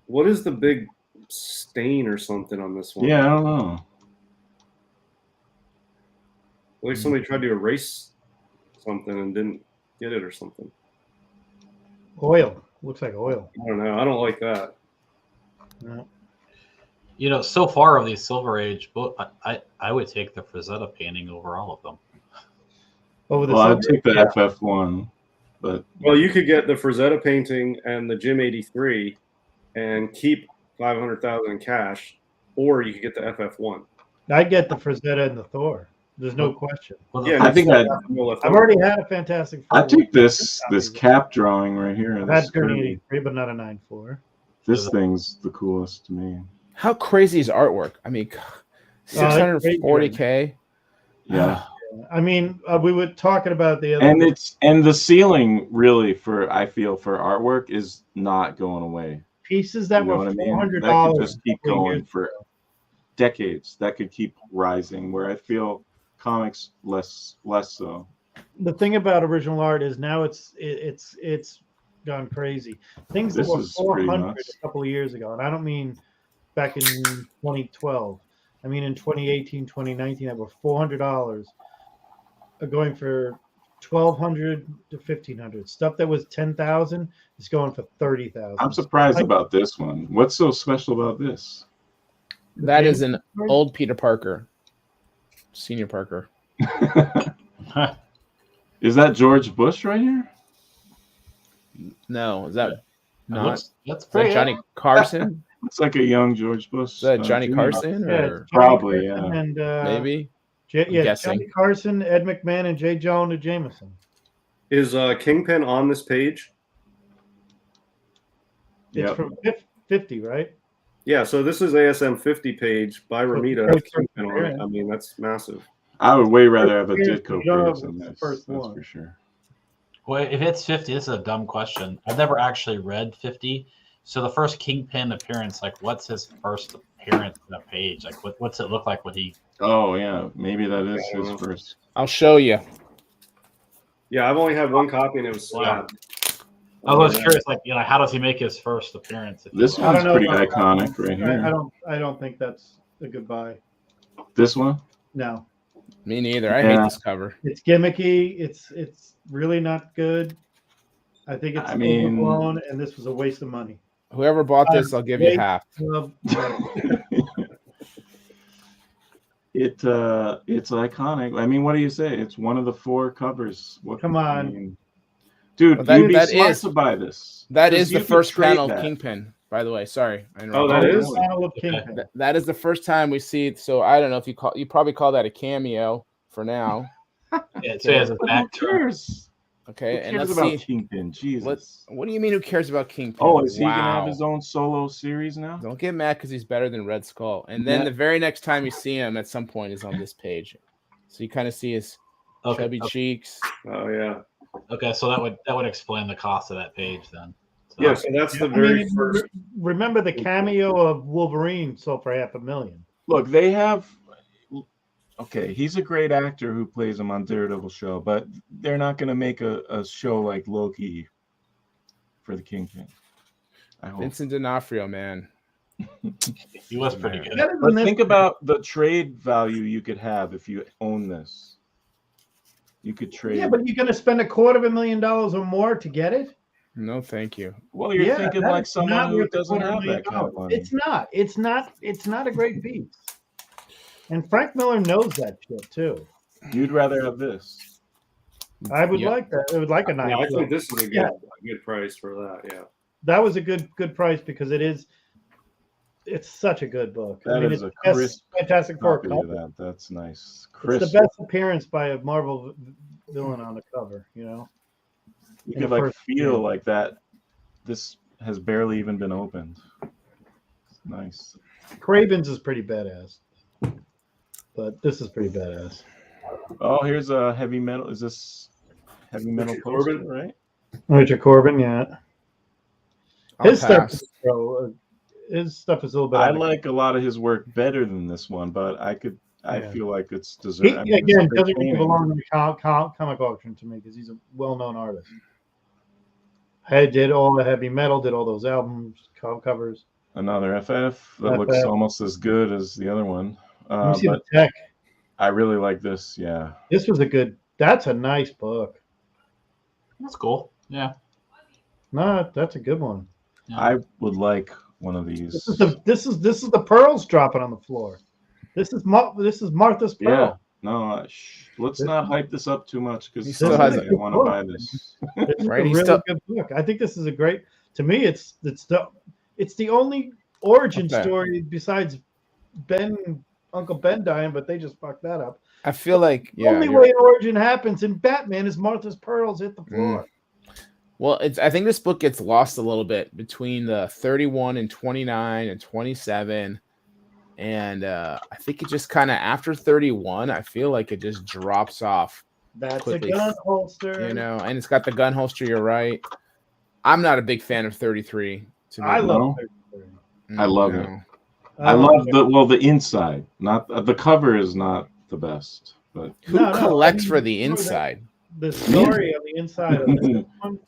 what is the big stain or something on this one? Yeah, I don't know. Like somebody tried to erase something and didn't get it or something. oil. Looks like oil. I don't know. I don't like that. No. You know, so far of these Silver Age books, I would take the Frazetta painting over all of them. Oh, Well, I'd take the FF1, but Well, you could get the Frazetta painting and the Jim 83 and keep 500,000 in cash, or you could get the FF1. I'd get the Frazetta and the Thor. There's no question. Well, Yeah, I think that's I'd- no left I've over. already had a Fantastic Four. I take this cap drawing right here. I've This, had Gurney 83, but not a 9.4. this thing's the coolest to me. How crazy is artwork? I mean, it's crazy, 640K. Yeah. I mean, we were talking about the other. And the ceiling really I feel for artwork is not going away. pieces that You know were what I mean? $400. That could just keep a couple going years for ago. decades. That could keep rising. Where I feel comics less so. The thing about original art is now it's gone crazy. Things that This were is pretty 400 nuts. a couple of years ago, and I don't mean back in 2012. I mean in 2018, 2019, that were $400 are going for $1,200 to $1,500. Stuff that was $10,000 is going for $30,000. I'm surprised about this one. What's so special about this? That is an old Peter Parker, Senior Parker. Is that George Bush right here? No, is that not? that's Is that pretty. Johnny Carson? Looks like a young George Bush. Is that Johnny Jr. Carson Yeah, or it's Johnny Probably, Carson yeah. And maybe? yeah, guessing. Johnny Carson, Ed McMahon, and J. Jonah Jameson. Is Kingpin on this page? It's Yep. from 50, right? Yeah, so this is ASM 50 page by Ramita. First Kingpin on it. appearance. I mean, that's massive. I would way rather have a You Ditko don't appearance have than the this. first That's one. for sure. Well, if it's 50, this is a dumb question. I've never actually read 50. So the first Kingpin appearance, like, what's his first appearance on the page? Like, what's it look like when he? Oh yeah, maybe that is his first. I'll show you. Yeah, I've only had one copy and it was slab. I was curious, like, you know, how does he make his first appearance? This I don't one's know pretty about iconic right I here. don't think that's a good buy. This one? No, Me neither. I hate Yeah. this cover. it's gimmicky. It's really not good. I think it's I mean- overblown, and this was a waste of money. Whoever bought this, I'll give you wait. half. It's iconic. I mean, what do you say? It's one of the 4 covers. What, Come I on. mean, dude, Well, that- you'd be that smart is- to buy this. That 'Cause is the you could first trade panel that. Kingpin, by the way. Sorry. I Oh, interrupted. that Oh, is? the panel of Kingpin. That is the first time we see it. So I don't know if you probably call that a cameo for now. Yeah, so he has his But back who turned. cares? Okay, Who and cares let's about see. Kingpin? Jesus. What do you mean? Who cares about Kingpin? Oh, is he gonna have Wow. his own solo series now? Don't get mad because he's better than Red Skull. And then Yeah. the very next time you see him at some point is on this page. So you kind of see his Okay, chubby okay, cheeks. Oh, yeah. okay, so that would explain the cost of that page then. So, Yeah, so that's the I very mean, first. remember the cameo of Wolverine sold for $500,000. Look, they have. Okay, he's a great actor who plays him on Daredevil show, but they're not going to make a show like Loki for the Kingpin. I hope. Vincent D'Onofrio, man. he was pretty good. Better than But this. think about the trade value you could have if you own this. You could trade. Yeah, but you're going to spend $250,000 or more to get it? No, thank you. Well, you're Yeah, thinking that like is someone not who worth doesn't have $250,000. that kind of money. It's not. It's not a great piece. And Frank Miller knows that shit too. You'd rather have this. I would Yep. like that. I would like a Yeah, I nice. think this is a good, Yeah. a good price for that. Yeah. That was a good price because it's such a good book. That is it's a the best crisp Fantastic Four Copy of cover. that. That's nice. It's Crisp. the best appearance by a Marvel villain on the cover. You know, You in could the like first feel game. like that. This has barely even been opened. It's nice. Craven's is pretty badass, but this is pretty badass. Oh, here's a heavy metal. Is this heavy metal Richard poster, Corbin? right? Richard Corbin, yeah. I'll His stuff, pass. his stuff is a little bit. I on the- like a lot of his work better than this one, but I Yeah. feel like it's He, deserved. I mean, it's a again, great doesn't really painting. belong in the comic auction to me because he's a well-known artist. I did all the heavy metal, did all those albums, covers. Another FF that looks FF. almost as good as the other one. Let me see But the tech. I really like this. Yeah. This was a good. That's a nice book. That's cool. Yeah. No, that's a good one. Yeah. I would like one of these. This is the pearls dropping on the floor. This is Martha's Yeah. pearl. No, let's not hype this up too much He because still somebody's has gonna want to buy this. This is Right, a he's really still- good book. I think this is a great. To me, it's the only origin Okay. story besides Uncle Ben dying, but they just fucked that up. I feel like The only way an origin happens in Batman is Martha's pearls hit the floor. Well, I think this book gets lost a little bit between the 31 and 29 and 27. And I think it just kind of after 31, I feel like it just drops off, That's quickly, a gun holster. you know, and it's got the gun holster. You're right. I'm not a big fan of 33. To be I honest. love No. 33. I love No. it. I love the inside. Not the cover is not the best, but Who No, no, collects I mean, for the you know that- inside? the story on the inside of this one.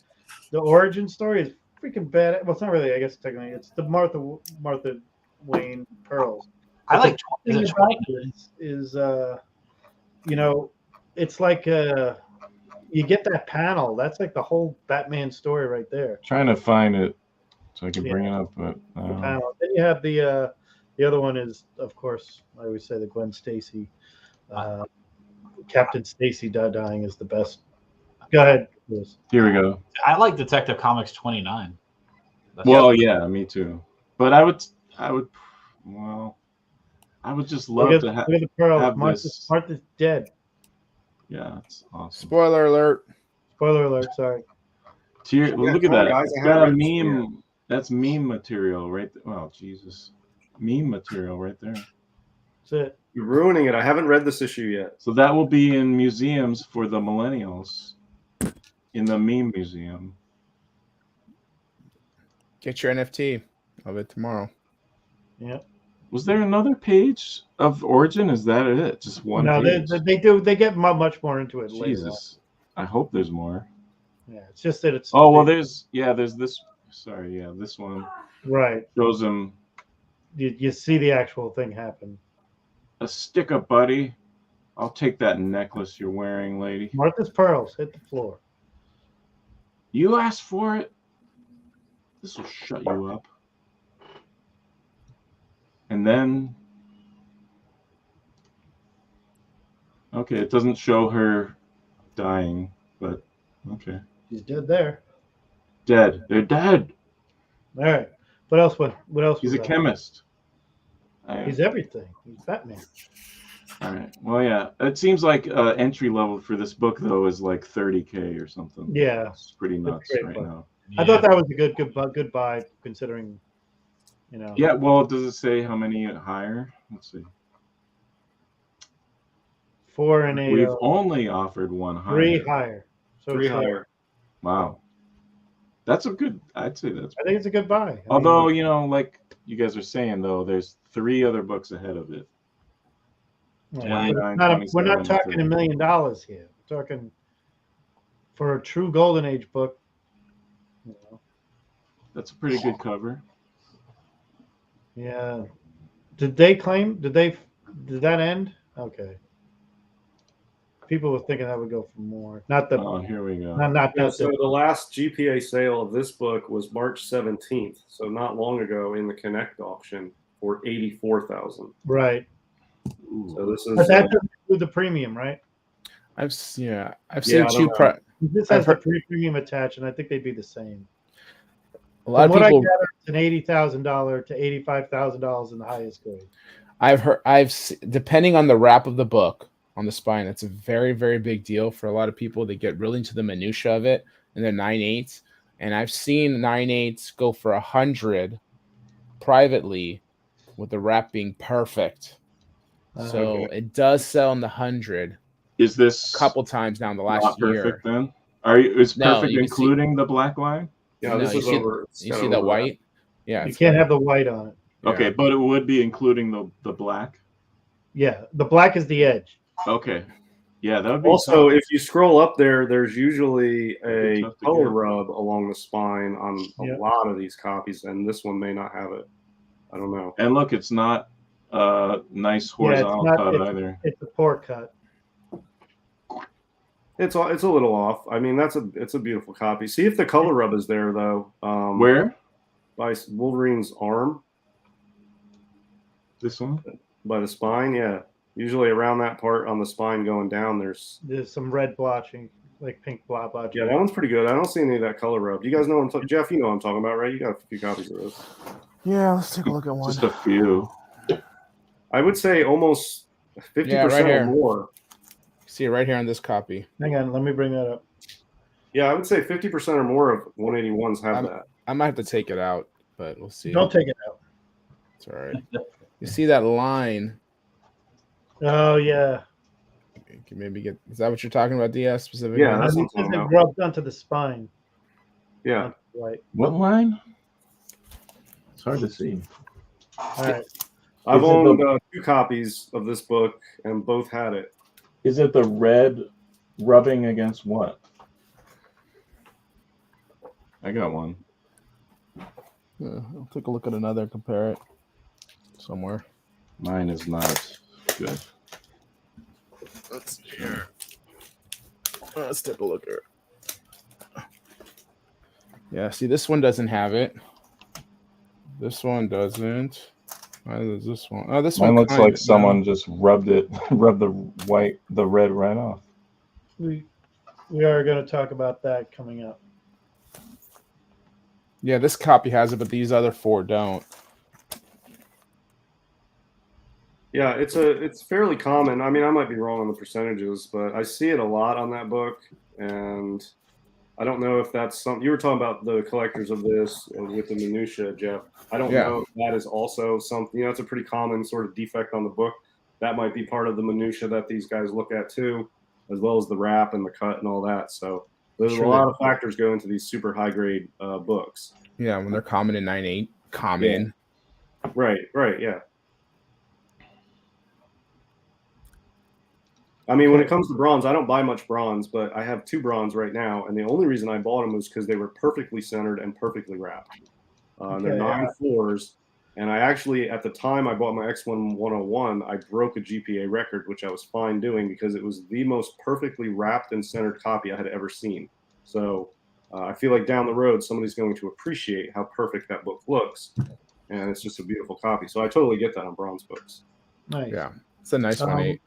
The origin story is freaking bad. Well, it's not really. I guess technically, it's the Martha Wayne pearls. I like. The Is thing it about 20? this is, you know, it's like you get that panel. That's like the whole Batman story right there. trying to find it so I can Yeah. bring it up. But The panel. Then you have the other one is, of course, I always say the Gwen Stacy, Captain Stacy dying is the best. Go ahead, Lewis. here we go. I like Detective Comics 29. That's Well, yeah, me too. But I would just love Look to at have. the pearls. have Martha's this. dead. Yeah, it's awesome. Spoiler alert. Spoiler alert. Sorry. Well, Yeah, look at come on, that. guys, It's I got a haven't read this meme. That's meme material right there. Oh, Jesus. Meme material right there. That's it. You're ruining it. I haven't read this issue yet. So that will be in museums for the millennials in the meme museum. Get your NFT of it tomorrow. Yeah. Was there another page of Origin? Is that it? Just one No, page? they do. They get much more into it later on. Jesus. I hope there's more. Yeah, it's just that it's. Oh, well, there's this. Sorry, yeah, this one right. shows him You see the actual thing happen. a stick up, buddy. I'll take that necklace you're wearing, lady. Martha's pearls hit the floor. You asked for it. This will shut you up. And then, okay, it doesn't show her dying, but okay, She's dead there. dead. They're dead. All right. What else? What else? He's was a that? chemist. He's everything. He's Batman. All right. Well, yeah. It seems like entry level for this book though is like 30K or something. Yeah. It's pretty nuts great right book. now. I thought that was a good buy considering, you know. Yeah. Well, does it say how many higher? Let's see. 4 and 8. We've only offered one higher. 3 higher. So 3 it's, higher. Wow. That's a good. I'd say that's. I think it's a good buy. I mean, Although you know, like you guys are saying though, there's 3 other books ahead of it. well, 29, we're not 27, talking $1 30. million here. We're talking for a true Golden Age book. You know, That's a pretty good cover. yeah. Did that end? Okay. People were thinking that would go for more. Not the Oh, here we go. not Yeah, that. so the last GPA sale of this book was March 17th, so not long ago in the Connect auction for $84,000. Right. Ooh. So this But is that doesn't include the premium, right? I've seen Yeah, two. I don't know. This I've has the heard- premium attached, and I think they'd be the same. A lot From of what people. I gather, it's an $80,000 to $85,000 in the highest grade. Depending on the wrap of the book on the spine, it's a very, very big deal for a lot of people. They get really into the minutia of it, and they're 9/8. And I've seen 9/8 go for 100 privately, with the wrap being perfect. So Okay. it does sell in the 100. Is this a couple times now in the last not year. perfect then? Is No, perfect you can see- including the black line? Yeah, No, this you is see- over. It's You got see an the overlap. white? Yeah. You it's can't got- have the white on it. yeah. Okay, but it would be including the black. Yeah, the black is the edge. Okay. Yeah, that would be Also, tough. if you scroll up there, there's usually That'd be a tough to color get. rub along the spine on a Yeah. lot of these copies, and this one may not have it. I don't know. And look, it's not nice horizontal not- cut it's- either. It's a poor cut. It's a little off. I mean, it's a beautiful copy. See if the color rub is there though. Where? By Wolverine's arm, This one? by the spine. Yeah, usually around that part on the spine going down. There's Some red blotching, like pink blotching. yeah, that one's pretty good. I don't see any of that color rub. You guys know what Jeff? You know what I'm talking about, right? You got a few copies of this. Yeah, let's take a look at one. Just a few. I would say almost 50% Yeah, right or here. more. See it right here on this copy. Hang on, let me bring that up. Yeah, I would say 50% or more of 181s have that. I might have to take it out, but we'll see. Don't take it out. It's all right. You see that line? Oh yeah. You can maybe get. Is that what you're talking about, DS specifically? Yeah, that's what I'm It talking about. rubbed onto the spine. Yeah. Right. What line? It's hard to see. All right. I've Is it owned the- 2 copies of this book, and both had it. Is it the red rubbing against what? I got one. Yeah, I'll take a look at another. Compare it somewhere. Mine is not good. Let's see here. Let's take a look here. Yeah, see, this one doesn't have it. This one doesn't. Neither does this one. Oh, this Mine one looks kinda like does. someone just rubbed the red right off. We are going to talk about that coming up. Yeah, this copy has it, but these other 4 don't. Yeah, it's fairly common. I mean, I might be wrong on the percentages, but I see it a lot on that book, and I don't know if that's something you were talking about the collectors of this with the minutia, Jeff. I don't Yeah. know if that is also something. It's a pretty common sort of defect on the book. That might be part of the minutia that these guys look at too, as well as the wrap and the cut and all that. So there's Sure. a lot of factors go into these super high grade books. Yeah, when they're common in 9.8. Common. Right, yeah. I mean, when it comes to bronze, I don't buy much bronze, but I have 2 bronze right now, and the only reason I bought them was because they were perfectly centered and perfectly wrapped. They're Okay, 9.4s, and I actually, at the time I bought my X1 101, I broke a GPA record, which I was fine doing because it was the most perfectly wrapped and centered copy I had ever seen. So I feel like down the road, somebody's going to appreciate how perfect that book looks, and it's just a beautiful copy. So I totally get that on bronze books. Nice. Yeah, it's a nice 1.8.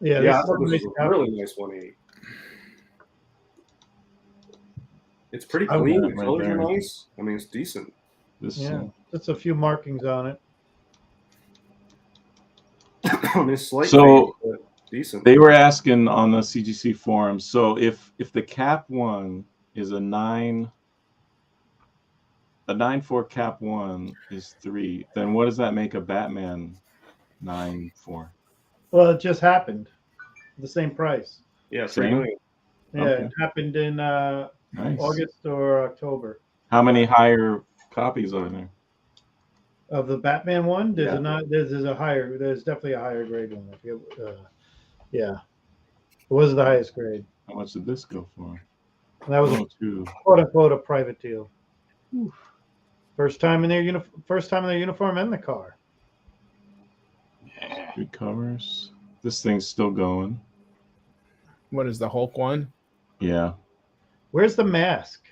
Yeah. Yeah, I This thought is this was a copy. really nice 1.8. It's pretty I clean. got The it right colors are there. nice. I mean, it's decent. This Yeah. Just a few markings on it. I mean, it's slightly So- but decent. They were asking on the CGC forum. So if the cap one is a 9.4 cap one is 3, then what does that make a Batman 9.4? Well, it just happened. The same price. Yeah, Same? 3 million. Yeah, Okay. it happened in Nice. August or October. How many higher copies are there? Of the Batman one, there's Yeah. a not. There's a higher. There's definitely a higher grade one. I forget, yeah, it was the highest grade. How much did this go for? And that was Oh, 2. quote unquote a private deal. First time in their uniform and the car. Good covers. This thing's still going. What is the Hulk one? Yeah. Where's the mask?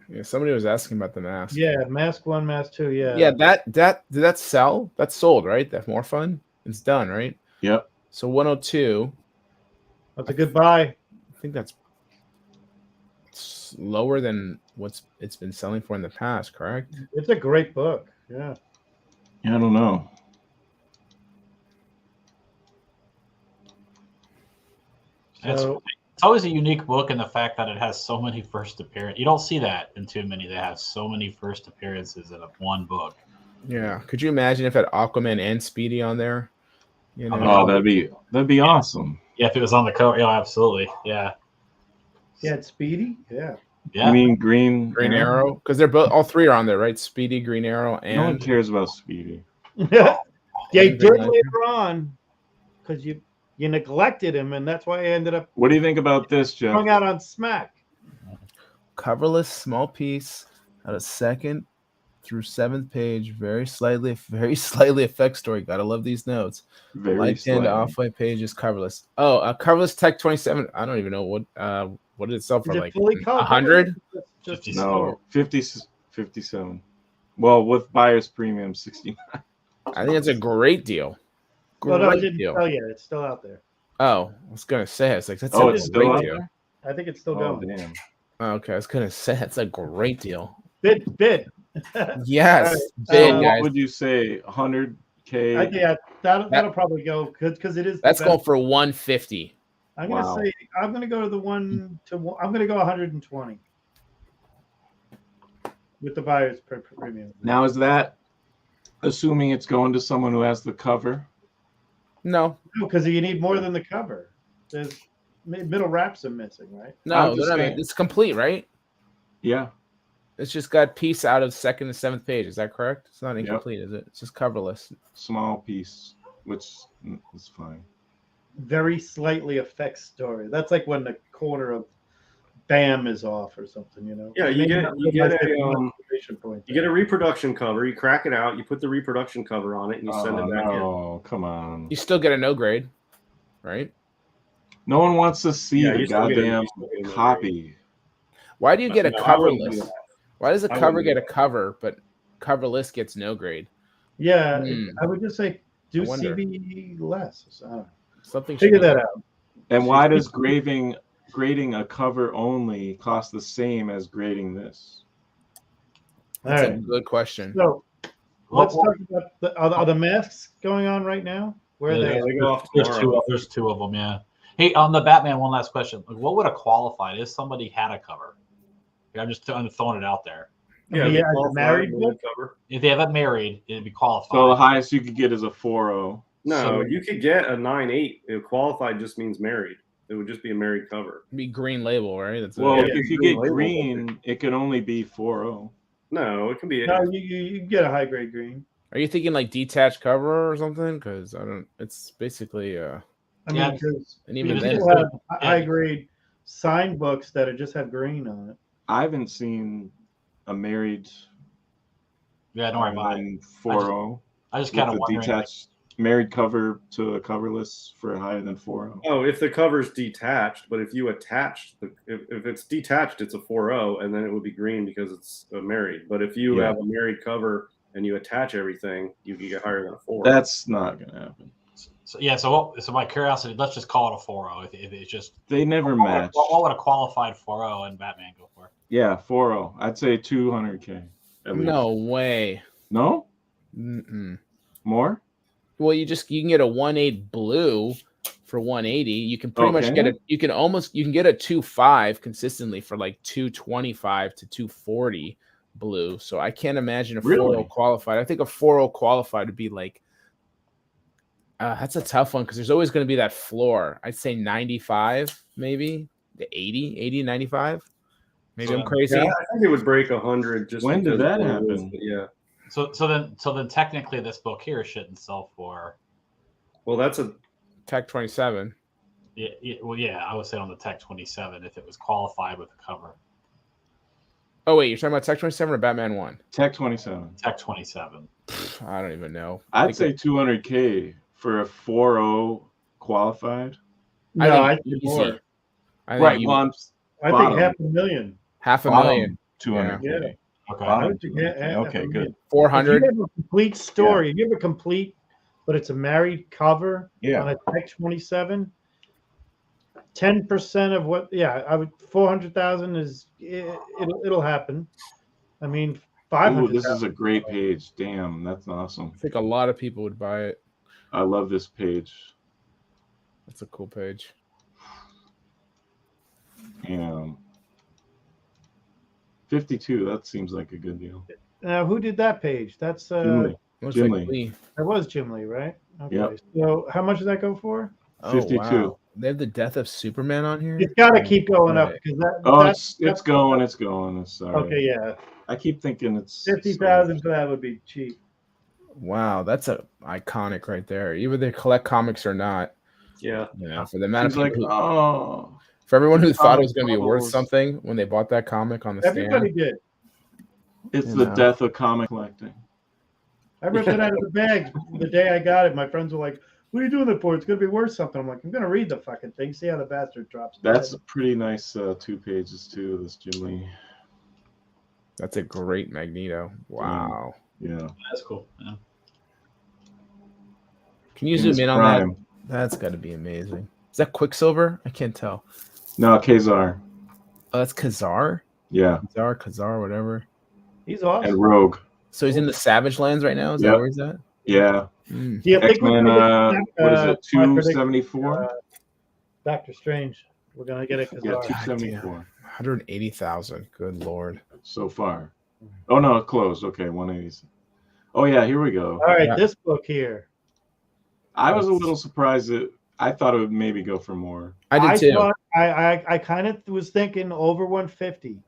Yeah, somebody was asking about the mask. Yeah, mask 1, mask 2. Yeah. Yeah, that did that sell? That's sold, right? That more fun? It's done, right? Yep. So 102. That's a good buy. I think that's lower than it's been selling for in the past, correct? It's a great book. Yeah. Yeah, I don't know. So It's always a unique book in the fact that it has so many first appearances. You don't see that in too many that have so many first appearances in one book. Yeah. Could you imagine if it had Aquaman and Speedy on there? You know? Oh, that'd be awesome. Yeah, if it was on the cover, yeah, absolutely. Yeah. Yeah, it's Speedy. Yeah. Yeah. You mean Green Green Arrow, because they're both all three are on there, right? Speedy, Green Arrow, No one and cares about Speedy. Yeah, you And did Green Lantern. later on because you neglected him, and that's why I ended up What do you think about this, Jeff? hung out on Smack. coverless, small piece, at a second through seventh page, very slightly effect story. Gotta love these notes. Very Light pinned slightly. off-white pages, coverless. Oh, coverless Tech 27. I don't even know what did it sell for, Is it like fully covered? 100? Just 50 No, 57. Well, with buyer's premium, 60. I think it's a great deal. Well, no, it Great didn't deal. sell yet. It's still out there. Oh, I was gonna say it's like that's Oh, a it's great still out deal. there? I think it's still Oh, going. damn. Okay, I was gonna say it's a great deal. Bid. Yes, All right, big So what guys. would you say? 100K? Yeah, that'll probably go because it is. That's the going best. for 150. I'm gonna Wow. say I'm gonna go to the I'm gonna go 120 with the buyer's premium. Now, is that assuming it's going to someone who has the cover? No, No, because you need more than the cover. There's middle wraps are missing, right? no, I'm just they're not- saying. it's complete, right? Yeah. It's just got piece out of second and seventh page. Is that correct? It's not incomplete, is it? It's just coverless. Small piece, which is fine. Very slightly affects story. That's like when the corner of Bam is off or something, you know. Yeah, you Maybe get- not you get much a, exclamation point You get there. a reproduction cover. You crack it out. You put the reproduction cover on it, and you send it back in. no, come on. You still get a no grade, right? No one wants to see Yeah, the you still get a- goddamn you still get a no copy. Why do you get a No, I wouldn't do coverless? that. Why does a I cover wouldn't get do a cover, but coverless gets no grade? Yeah, Hmm. I would just say do I wonder. CB less. I don't know. Something Figure should be- that out. And why does grading a cover only cost the same as grading this? All That's a right. good question. So Well, let's talk about are the masks going on right now? Where are Yeah, they? They go off There's tomorrow. there's two of them, yeah. Hey, on the Batman, one last question. Like, what would have qualified if somebody had a cover? I'm just throwing it out there. Yeah, Yeah, they as a qualify married for book? the cover. If they have it married, it'd be qualified. So the highest you could get is a 4.0. No, So- you could get a 9.8. Qualified just means married. It would just be a married cover. Be green label, right? That's Well, Yeah, if you green get label. green, it can only be 4.0. No, it can be. No, you get a high grade green. Are you thinking like detached cover or something? Because I don't. It's basically I Yeah. mean, because and even Because then, people have high grade signed books that are just have green on it. I haven't seen a married Yeah, don't worry about it. 4.0 I just kind with of a wondering. detached married cover to a coverless for higher than 4.0. Oh, if the cover's detached, but if you attach if it's detached, it's a 4.0, and then it would be green because it's married. But if you Yeah. have a married cover and you attach everything, you can get higher than a 4. That's not gonna happen. So, yeah, so my curiosity, let's just call it a 4.0. If it's just They never match. what would a qualified 4.0 and Batman go for? Yeah, 4.0. I'd say 200K. At least. no way. No? Mm-mm. More? Well, you can get a 1.8 blue for 180. You can pretty much get Okay. you can get a 2.5 consistently for like 225 to 240 blue. So I can't imagine a 4.0 Really? qualified. I think a 4.0 qualified would be like that's a tough one because there's always going to be that floor. I'd say 95, maybe the 80, 95. Maybe I'm crazy. Yeah, I think it would break 100. Just When did because that of what it is, happen? but yeah. So then technically this book here shouldn't sell for Well, that's a Tech 27. I would say on the Tech 27 if it was qualified with a cover. Oh wait, you're talking about Tech 27 or Batman 1? Tech 27. Tech 27. I don't even know. I'd Like, say 200K for a 4.0 qualified. I No, think I think easy. more. I think Right. you- Well, I'm I bottom. think 500,000. half a bottom million, 200K. Yeah. Okay. I Bottom would think 200K. half a Okay, million. good. 400. If you have a complete story, if you have a complete, but it's a married cover Yeah. on a Tech 27, 10% of what? Yeah, I would 400,000 is it'll happen. I mean, Ooh, 500. this is a great page. Damn, that's awesome. I think a lot of people would buy it. I love this page. That's a cool page. Yeah. 52, that seems like a good deal. Now, who did that page? That's Jim Lee. Looks Jim like Lee. Lee. that was Jim Lee, right? Okay. Yep. So how much does that go for? Oh, 52. wow. They have the Death of Superman on here. It's got to keep going up Right. because that. Oh, that's it's going. It's going. I'm sorry. okay. Yeah, I keep thinking it's 50,000 for that would be cheap. Wow, that's a iconic right there. Either they collect comics or not. Yeah. You know, for the amount She's of like, people who, oh, for everyone who thought it was going to be worth bubbles. something when they bought that comic on the Everybody stand. did. it's You the know. death of comic collecting. I ripped it out of the bag the day I got it. My friends were like, "What are you doing it for? It's gonna be worth something." I'm like, "I'm gonna read the fucking thing, see how the bastard drops." That's a pretty nice 2 pages too. This Jim Lee. That's a great Magneto. Wow. Yeah. That's cool. Yeah. Can you In zoom his in on prime. that? That's got to be amazing. Is that Quicksilver? I can't tell. No, Kazar. Oh, that's Kazar? Yeah, Kazar, whatever. He's awesome. and Rogue. So he's in the Savage Lands right now? Is that Yep. where he's at? Yeah, Mm. Do you think X-Men. What is it? my prediction, 274. Doctor Strange? We're gonna get it. Yeah, Kazar. 274 180,000. Good Lord. so far. Oh no, it closed. Okay, 180. Oh yeah, here we go. All right, Yeah. this book here. I was a little surprised that I thought it would maybe go for more. I did too. thought I kind of was thinking over 150,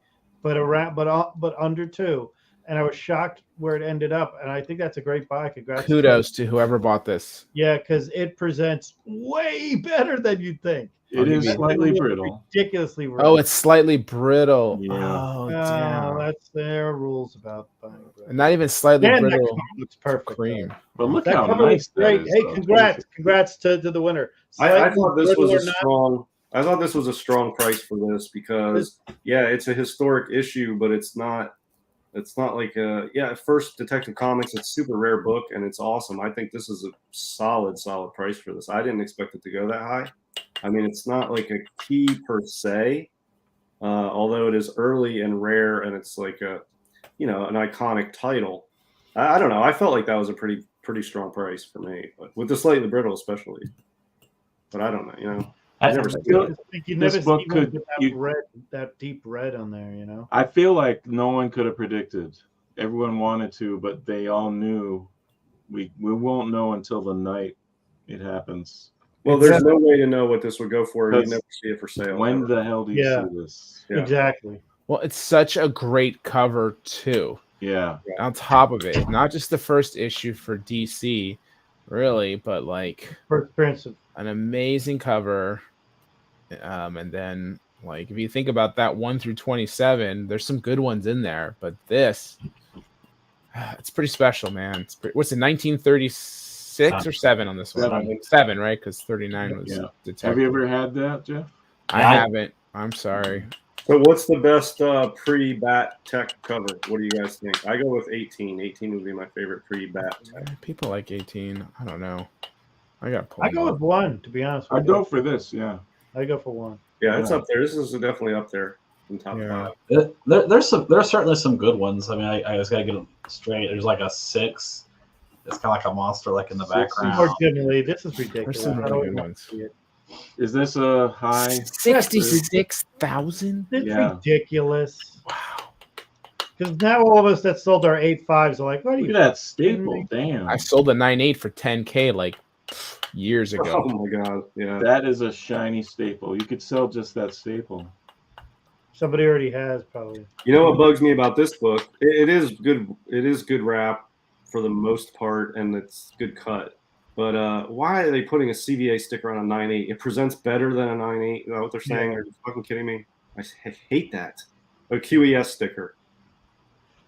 but around but under 2, and I was shocked where it ended up. And I think that's a great buy. Congrats. Kudos to whoever bought this. Yeah, because it presents way better than you'd think. It is Maybe. slightly brittle. Ridiculously. Oh, it's slightly brittle. Yeah. Oh, Oh, damn. that's their rules about buying. And not even slightly And that brittle. cover looks perfect. Cream. But look That how cover nice looks great. that is. Hey, though. congrats to the winner. I Slightly thought this brittle was or a not, strong. I thought this was a strong price for this because it's a historic issue, but it's not. It's not like first Detective Comics. It's a super rare book and it's awesome. I think this is a solid price for this. I didn't expect it to go that high. I mean, it's not like a key per se, although it is early and rare, and it's like an iconic title. I don't know. I felt like that was a pretty strong price for me, but with the slightly brittle especially. But I don't know. I never I seen it. just think you This never book see one could- with that deep red on there. I feel like no one could have predicted. Everyone wanted to, but they all knew. We won't know until the night it happens. Well, there's no way to know what this would go for. You Because never see it for sale. When the hell do you Yeah. see this? Yeah. Exactly. Well, it's such a great cover, too. Yeah. On top of it, not just the first issue for DC, really, but like First appearance of an amazing cover. And then, like, if you think about that 1 through 27, there's some good ones in there, but this, it's pretty special, man. What's it, 1936 or 7 on this one? 7, right? Because 39 was Yeah. Detective. Have you ever had that, Jeff? I haven't. I'm sorry. So what's the best pre-Bat Tech cover? What do you guys think? I go with 18. 18 would be my favorite pre-Bat Tech. People like 18. I don't know. I got I go with 1, to be honest with I'd you. go for this, yeah. I go for 1. Yeah, it's up there. This is definitely up there in top Yeah. 5. There's certainly some good ones. I mean, I just gotta get them straight. There's like a 6. It's kind of like a monster, like in the 6 background. More generally, this is ridiculous. There's some I don't really good want ones. to see it. Is this a high? 66,000? It's Yeah. ridiculous. Wow. Because now all of us that sold our 8.5s are like, what are Look you? at that staple. Damn. I sold a 9.8 for 10K like years Oh ago. my god, yeah. That is a shiny staple. You could sell just that staple. Somebody already has, probably. You know what bugs me about this book? It is good. It is good wrap for the most part, and it's good cut. But why are they putting a CVA sticker on a 9.8? It presents better than a 9.8. Is that what they're saying? Yeah. Are you fucking kidding me? I hate that. A QES sticker.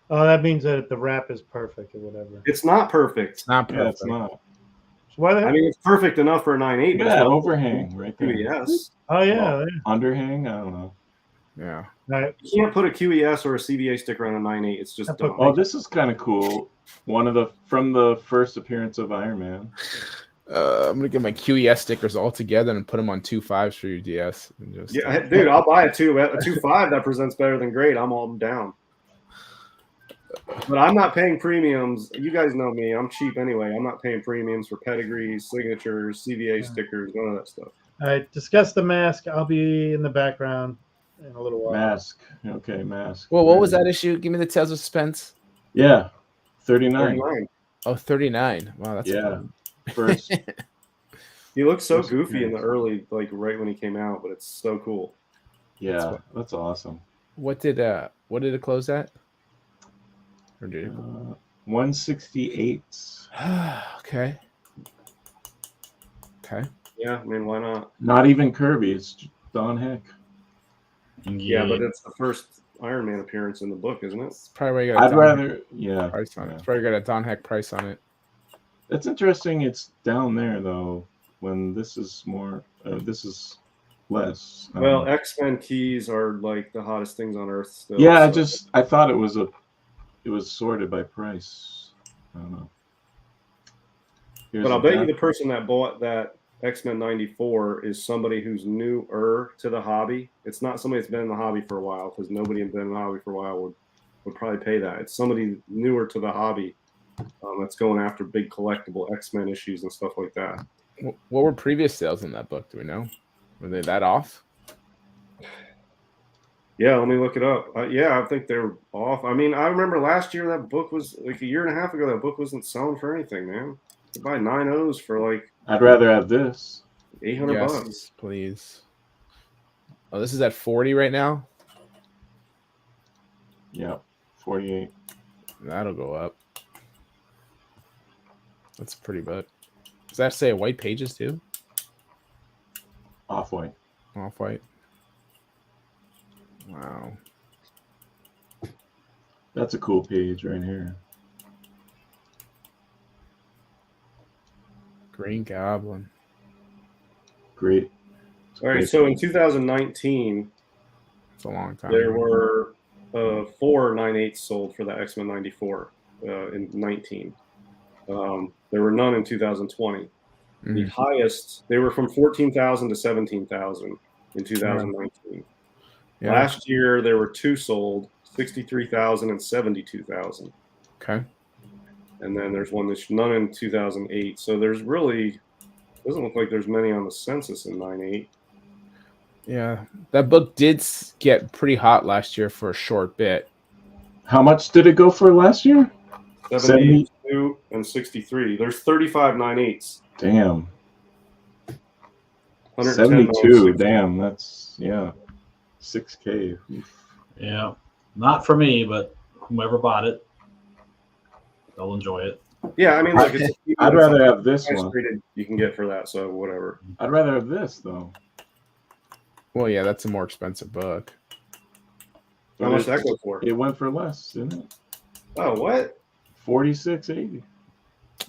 Oh, that means that the wrap is perfect or whatever. It's not perfect. It's not Yeah, perfect. it's not. So why the I heck? mean, it's perfect enough for a 9.8, Look but at it's that not overhang right there. QES. Oh, yeah. Well, underhang? I don't know. Yeah. Right. You can't put a QES or a CVA sticker on a 9.8. It's just I put dumb. Oh, this is kind of cool. From the first appearance of Iron Man. I'm gonna get my QES stickers all together and put them on 2.5s for your DS. And just, Yeah, dude, I'll buy a 2.5 that presents better than great. I'm all down. But I'm not paying premiums. You guys know me. I'm cheap anyway. I'm not paying premiums for pedigrees, signatures, CVA stickers, none of that stuff. All right. Discuss the mask. I'll be in the background in a little while. Mask. Okay, mask. Well, what was that issue? Give me the Tales of Suspense. Yeah. 39. 39. Oh, 39. Wow, that's Yeah. First. He looks so That's goofy in the nice. early, like right when he came out, but it's so cool. Yeah, that's awesome. What did it close at? Or did it... 168. Okay. Okay. Yeah, I mean, why not? Not even Kirby. It's Don Heck. Yeah, but it's the first Iron Man appearance in the book, isn't it? It's probably where you got a I'd Don rather, Heck yeah. price on it. yeah. It's probably got a Don Heck price on it. It's interesting. It's down there though. When this is more, this is less. Well, X-Men keys are like the hottest things on Earth still. yeah, so- I thought it was sorted by price. I don't know. Here's But I'll a bet you back- the person that bought that X-Men 94 is somebody who's newer to the hobby. It's not somebody that's been in the hobby for a while, because nobody that's been in the hobby for a while would probably pay that. It's somebody newer to the hobby that's going after big collectible X-Men issues and stuff like that. What were previous sales in that book? Do we know? Were they that off? Yeah, let me look it up. Yeah, I think they were off. I mean, I remember last year that book was like a year and a half ago. That book wasn't selling for anything, man. You buy 9 O's for like I'd rather have this. $800 bucks. Please. Oh, this is at 40 right now. Yeah, 48. That'll go up. That's a pretty book. Does that say white pages too? Off-white. Off white. Wow. That's a cool page right here. Green Goblin. Great. All right, so in 2019, It's a long time. there were 4 9/8 sold for the X-Men 94 in 19. There were none in 2020. The Mhm. highest, they were from 14,000 to 17,000 in 2019. Yeah. Last year, there were 2 sold, 63,000 and 72,000. Okay. And then there's one that's none in 2008. So there's really, doesn't look like there's many on the census in 9/8. Yeah. That book did get pretty hot last year for a short bit. How much did it go for last year? 72 and 63. There's 35 9/8s. Damn. 110 72. 9/6. Damn, that's 6K. Yeah, not for me, but whoever bought it, they'll enjoy it. Yeah, I mean, look, it's I'd rather have this highest one. rated you can get for that. So whatever. I'd rather have this though. Well, yeah, that's a more expensive book. How much did that go for? It went for less, didn't it? Oh, what? 46.80.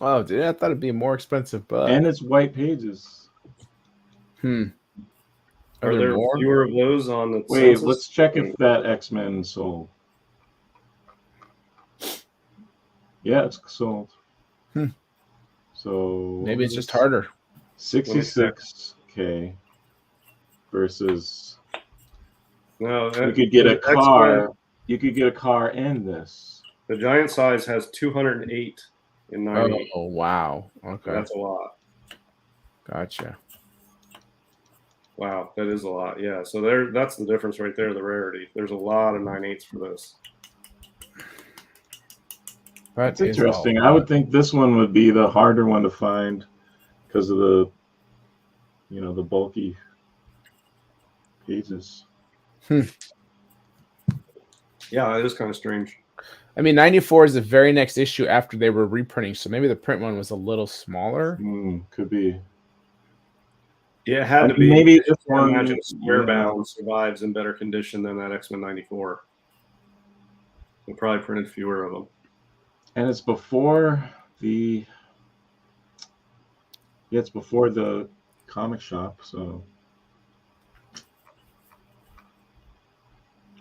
Oh, dude, I thought it'd be a more expensive book. And it's white pages. Are Are there there more? fewer of those on the Wait, census? let's check if that X-Men sold. Yeah, it's sold. Hmm. So Maybe it's just harder. 66K versus No, you could get a X-Men, car. You could get a car and this. The giant size has 208 in 9/8. Oh, wow. Okay. That's a lot. Gotcha. Wow, that is a lot. Yeah, so that's the difference right there, the rarity. There's a lot of 9/8s for this. That's interesting. I would think this one would be the harder one to find because of the, the bulky pages. Yeah, it is kind of strange. I mean, 94 is the very next issue after they were reprinting, so maybe the print one was a little smaller. Could be. Yeah, it had to be. Maybe this I one. imagine Squarebound survives in better condition than that X-Men 94. They probably printed fewer of them. And it's before the. Yeah, it's before the comic shop, so.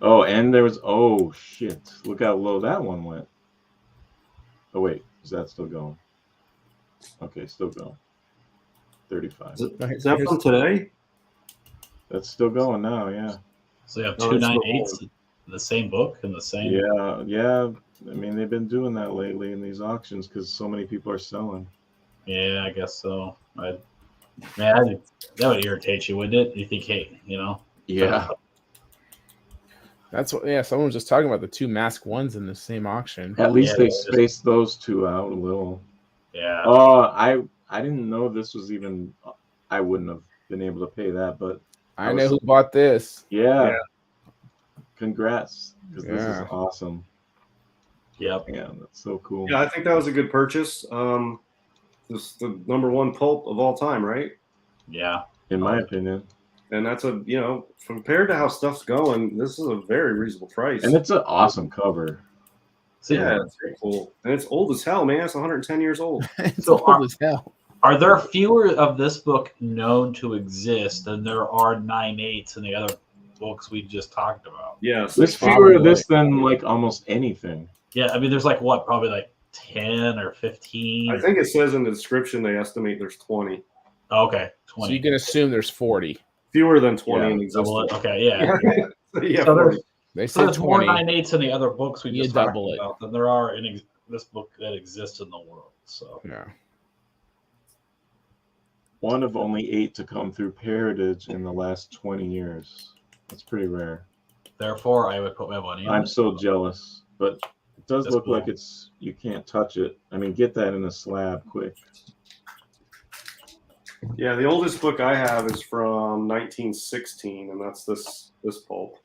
Oh, and there was. Oh, shit. Look how low that one went. Oh, wait. Is that still going? Okay, still going. 35. Is that from today? That's still going now, yeah. So you have No, two it's still 9/8s, the same book and the same. Yeah. I mean, they've been doing that lately in these auctions because so many people are selling. Yeah, I guess so. That would irritate you, wouldn't it? You think, hey, Yeah. That's what. Yeah, someone was just talking about the 2 mask ones in the same auction. At least Yeah, they just- spaced those two out a little. Yeah. Oh, I didn't know this was even I wouldn't have been able to pay that, but I know who bought this. yeah. Yeah. Congrats, because this is Yeah. awesome. Yep. Yeah, that's so cool. Yeah, I think that was a good purchase. This the #1 pulp of all time, right? Yeah. In my opinion. And that's compared to how stuff's going, this is a very reasonable price. And it's an awesome cover. Yeah, it's very cool. And it's old as hell, man. It's 110 years old. It's So old as hell. Are there fewer of this book known to exist than there are 9/8 in the other books we just talked about? Yes. There's fewer of this than like almost anything. Yeah, I mean, there's like what, probably like 10 or 15. I think it says in the description they estimate there's 20. Oh, okay, So 20. you can assume there's 40. Fewer than 20 Yeah, in Double existence. it. Okay, yeah. Yeah, So 40. there's, They so say there's more 20. 9/8 in the other books we You just talked double it. about than there are in this book that exists in the world. So Yeah. One of only 8 to come through Heritage in the last 20 years. That's pretty rare. therefore, I would put my money on I'm it. so jealous, but it does That's look cool. like you can't touch it. I mean, get that in a slab quick. Yeah, the oldest book I have is from 1916, and that's this pulp.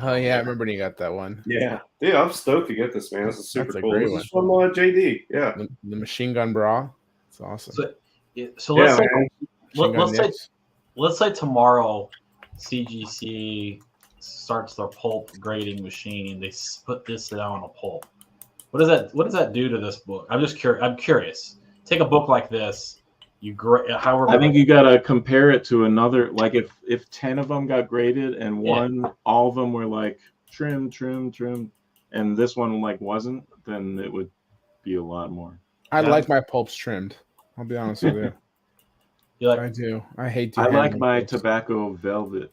Oh yeah, I remember when you got that one. Yeah. Yeah, I'm stoked to get this, man. This is super That's a cool. great This is from JD. Yeah. The Machine Gun Bra. It's awesome. So let's say, man. Machine Gun Nips. let's say tomorrow CGC starts their pulp grading machine. They put this down on a pulp. What does that do to this book? I'm just curious. I'm curious. Take a book like this. I think you gotta compare it to another. Like if 10 of them got graded and all of them were like trim, and this one like wasn't, then it would be a lot more. I like my pulps trimmed. I'll be honest with you. You like? I do. I hate to. I like handle my pulps. tobacco velvet.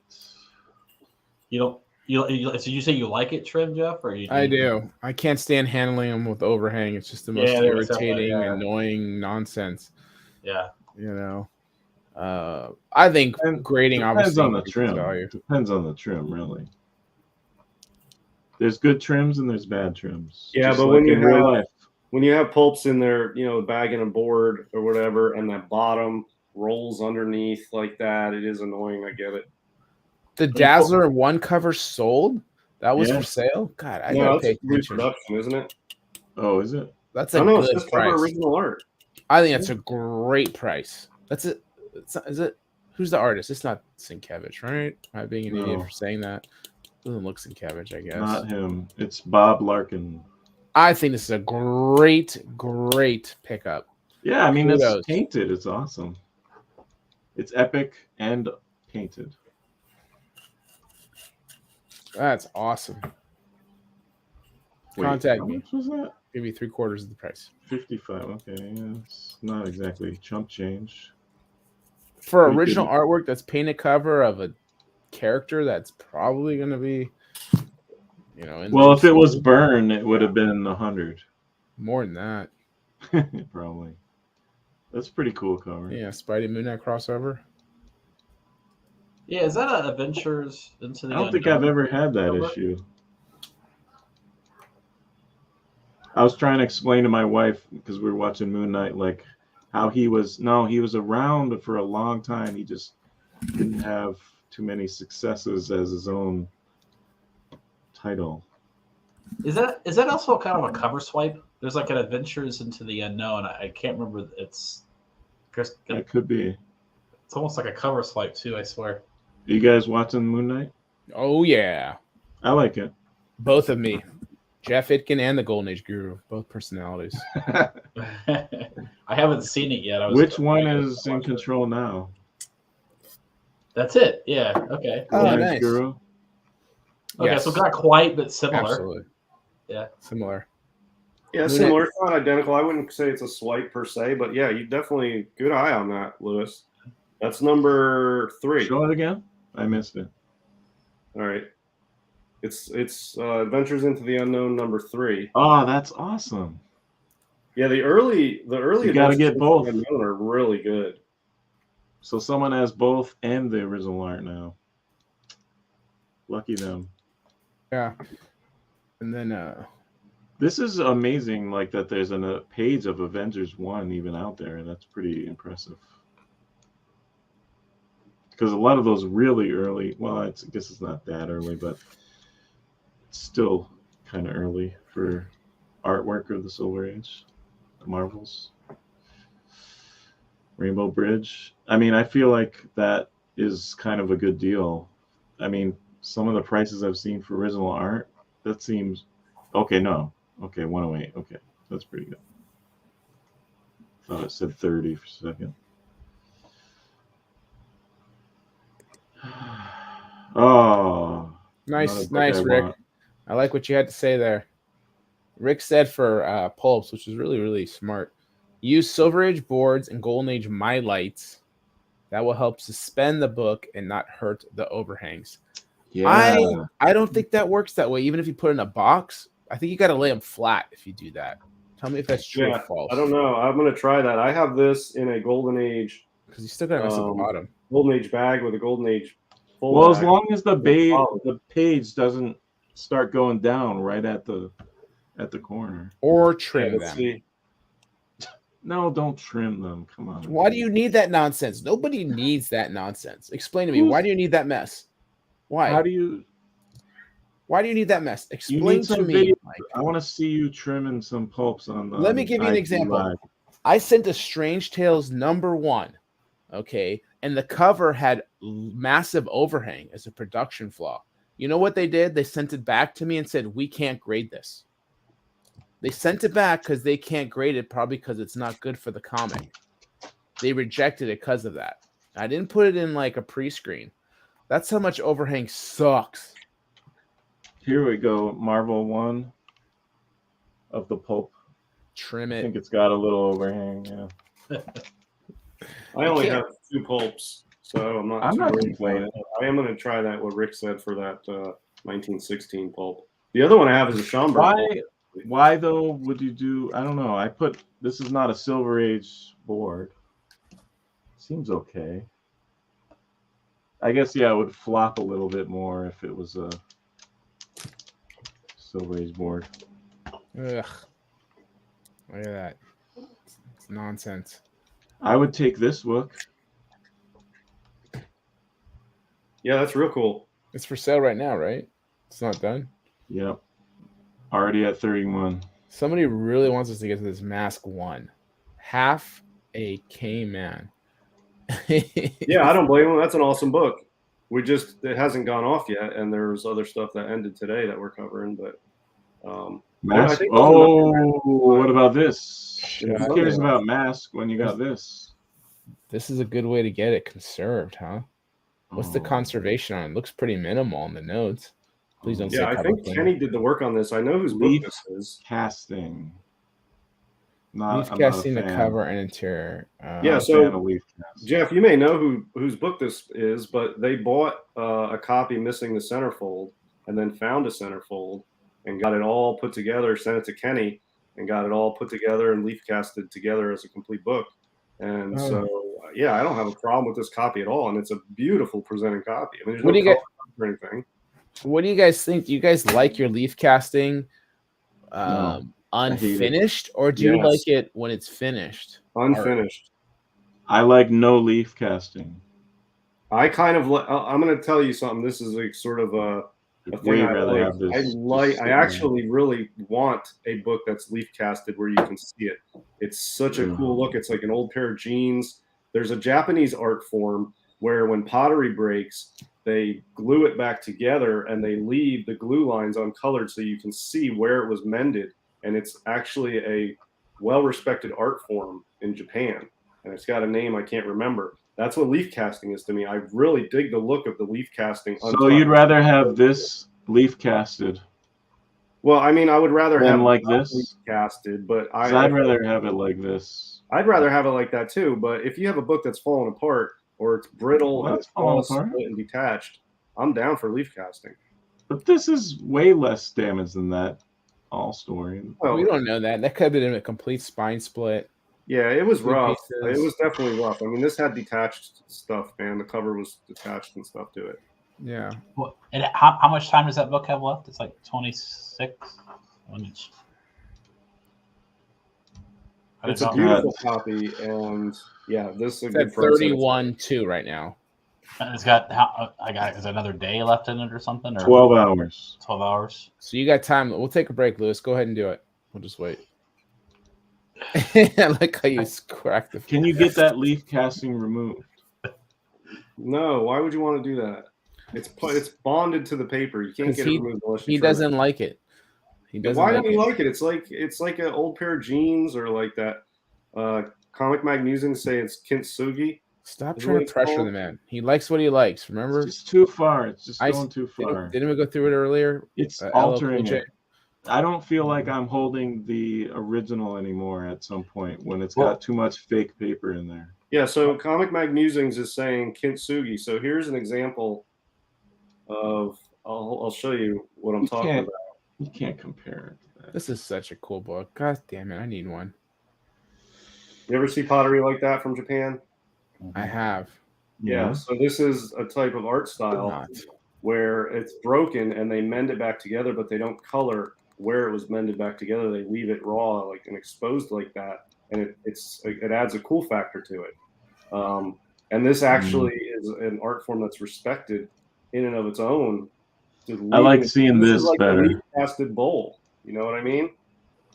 You don't. So you say you like it trimmed, Jeff, or you? I do. I can't stand handling them with overhang. It's just the most Yeah, there was that one, irritating, yeah. annoying nonsense. Yeah. You know, I think grading Depends obviously on the increases trim. value. Depends on the trim, really. There's good trims and there's bad trims. Yeah, just but like when you in real have- life. When you have pulps in there, bagging a board or whatever, and that bottom rolls underneath like that, it is annoying. I get it. The Dazzler one cover sold. That was Yeah. for sale. God, I No, gotta that's pay a attention. reproduction, isn't it? Oh, is it? That's I a don't know. It's good just cover price. original art. I think that's a great price. That's it. Is it? Who's the artist? It's not Sienkiewicz, right? Am I being an idiot No. for saying that? Doesn't look Sienkiewicz, I guess. Not him. It's Bob Larkin. I think this is a great pickup. Yeah, I mean, Kudos. it's painted. It's awesome. It's epic and painted. That's awesome. Wait, Contact how me. much was that? Give you 3/4 of the price. 55. Okay, yeah, it's not exactly chump change. For Pretty original good. artwork that's painted cover of a character that's probably going to be, in Well, if it was the- Byrne, it would have been 100. more than that. Probably. That's a pretty cool cover. Yeah, Spidey Moon Knight crossover. Yeah. Is that a Adventures into the? I don't think I've Unknown? ever had that cover? issue. I was trying to explain to my wife because we were watching Moon Knight, like how he was around for a long time. He just didn't have too many successes as his own title. Is that also kind of a cover swipe? There's like an Adventures into the Unknown. I can't remember. It's That could be. it's almost like a cover swipe too. I swear. Are you guys watching Moon Knight? Oh yeah, I like it. both of me, Jeff Itkin and the Golden Age Guru, both personalities. I haven't seen it yet. Which one is in control now? That's it. Yeah. Okay. Oh, Golden nice. Age Guru? Okay. Yes. So not quite, but similar. Absolutely. Yeah. Similar. Yeah, Moon similar. It's not identical. I wouldn't say it's a swipe per se, but yeah, you definitely good eye on that, Lewis. That's number 3. Show it again. I missed it. All right. It's Adventures into the Unknown number 3. Oh, that's awesome. Yeah, the early You gotta Adventures get into both. the Unknown are really good. So someone has both and the original art now. Lucky them. Yeah. And then This is amazing, like that there's a page of Avengers 1 even out there. That's pretty impressive. because a lot of those really early. Well, I guess it's not that early, but it's still kind of early for artwork of the Silver Age, the Marvels. Rainbow Bridge. I mean, I feel like that is kind of a good deal. I mean, some of the prices I've seen for original art, that seems okay. No, okay, 108. Okay, that's pretty good. Thought it said 30 for a second. Oh, Nice, another book I Rick. want. I like what you had to say there. Rick said for pulps, which is really, really smart. Use Silver Age boards and Golden Age My Lights. That will help suspend the book and not hurt the overhangs. Yeah, I don't think that works that way. Even if you put it in a box, I think you got to lay them flat if you do that. Tell me if that's true or false. I don't know. I'm gonna try that. I have this in a Golden Age, because you still got to mess at the bottom. Golden Age bag with a Golden Age full well, bag. as long as the solid. page doesn't start going down right at the corner. Or Yeah, trim let's them. see. No, don't trim them. Come on. Why do you need that nonsense? Nobody needs that nonsense. Explain to me. Why do you need that mess? Why? How do you? Why do you need that mess? You Explain need some to me. video. Mike. I want to see you trimming some pulps on the. Let me give you an IG example. Live. I sent a Strange Tales #1, okay, and the cover had massive overhang as a production flaw. You know what they did? They sent it back to me and said, we can't grade this. They sent it back because they can't grade it, probably because it's not good for the comic. They rejected it because of that. I didn't put it in like a pre-screen. That's how much overhang sucks. Here we go. Marvel 1 of the pulp. Trim I it. think it's got a little overhang. Yeah. I only can't- have 2 pulps, so I'm not. I'm too not worried complaining. about that. I am going to try that. What Rick said for that 1916 pulp. The other one I have is a Schomburg. Why? Why though would you do? I don't know. I put this is not a Silver Age board. Seems okay. I guess yeah, it would flop a little bit more if it was a Silver Age board. Ugh. Look at that. It's nonsense. I would take this book. Yeah, that's real cool. It's for sale right now, right? It's not done. Yep. Already at 31. Somebody really wants us to get to this Mask 1. Half a K-Man. Yeah, I don't blame him. That's an awesome book. It hasn't gone off yet, and there's other stuff that ended today that we're covering. But Mask. I think What about this? Shut Who cares up. about Mask when you got this? This is a good way to get it conserved, huh? What's the Oh. conservation on it? Looks pretty minimal in the notes. Please don't say yeah, I cover think clean. Kenny did the work on this. I know whose book Leaf this is. Casting. Leaf I'm not a casting the fan. cover and interior. Yeah, Not a so- fan of Leaf Cast. Jeff, you may know whose book this is, but they bought a copy missing the centerfold, and then found a centerfold, and got it all put together. Sent it to Kenny, and got it all put together and leaf casted together as a complete book. And Oh. so, yeah, I don't have a problem with this copy at all, and it's a beautiful presenting copy. I mean, there's What no do you color or anything. What do you guys think? Do you guys like your leaf casting hate it. unfinished, or do you Yes. like it when it's finished? Unfinished. I like no leaf casting. I kind of I'm going to tell you something. This is like sort of a I'd thing way I rather like. have this. I just sitting I there. actually really want a book that's leaf casted where you can see it. It's such a Mm. cool look. It's like an old pair of jeans. There's a Japanese art form where when pottery breaks, they glue it back together and they leave the glue lines uncolored so you can see where it was mended. And it's actually a well-respected art form in Japan. And it's got a name I can't remember. That's what leaf casting is to me. I really dig the look of the leaf casting. So you'd rather have this leaf casted Well, I mean, I would rather than have like it not this? leaf casted, but 'Cause I'd rather have it like this. I'd rather have it like that too. But if you have a book that's falling apart or it's brittle Well, and that's it's all falling apart. split and detached, I'm down for leaf casting. But this is way less damage than that all story. Well, We don't know that. That could have been a complete spine split. yeah, it was Three rough. pieces. It was definitely rough. I mean, this had detached stuff, man. The cover was detached and stuff to it. Yeah. And how much time does that book have left? It's like 26. It's a beautiful copy, and yeah, this is a It's good at price. 31.2 right now. And it's got is there another day left in it or something? Or 12 hours. 12 hours. So you got time. We'll take a break, Lewis. Go ahead and do it. We'll just wait. I like how you cracked the. Can you get that leaf casting removed? No, why would you want to do that? It's bonded to the paper. You can't 'Cause get it removed unless you He trim it. doesn't like it. He doesn't. Why like don't you it. like it? It's like an old pair of jeans, or like that Comic Mag Musings say it's kintsugi. Stop Is trying what to it's pressure called? the man. He likes what he likes. Remember? It's just too far. It's just I- going too far. Didn't we go through it earlier? It's LL altering Cool J? it. I don't feel like I'm holding the original anymore at some point when it's got too much fake paper in there. Yeah, so Comic Mag Musings is saying kintsugi. So here's an example of. I'll show you what I'm talking about. You can't compare it to that. This is such a cool book. God damn it! I need one. You ever see pottery like that from Japan? I have. Yeah. So this is a type of art style Not. where it's broken and they mend it back together, but they don't color where it was mended back together. They leave it raw, like and exposed like that, and it adds a cool factor to it. And this actually is an art form that's respected in and of its own. I like seeing this is like better. a leaf casted bowl. You know what I mean?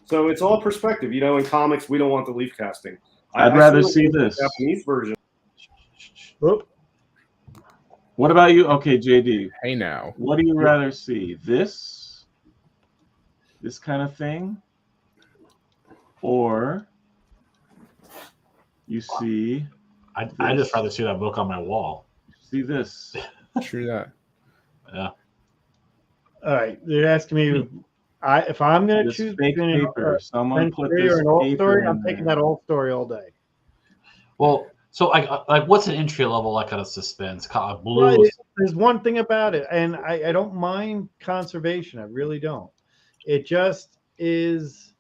So it's all perspective. You know, in comics, we don't want the leaf casting. I'd rather still see like the this. Japanese version. Oop. What about you? Okay, JD. Hey now. What do you rather see? This kind of thing? Or you see I just rather see that book on my wall. this? True that. Yeah. All right, they're asking me if I'm going to This choose fake between paper. Someone put story this or an old paper story. in I'm taking there. that old story all day. Well, so like what's an entry level like on a suspense? Blue. Right, there's one thing about it, and I don't mind conservation. I really don't. It just is.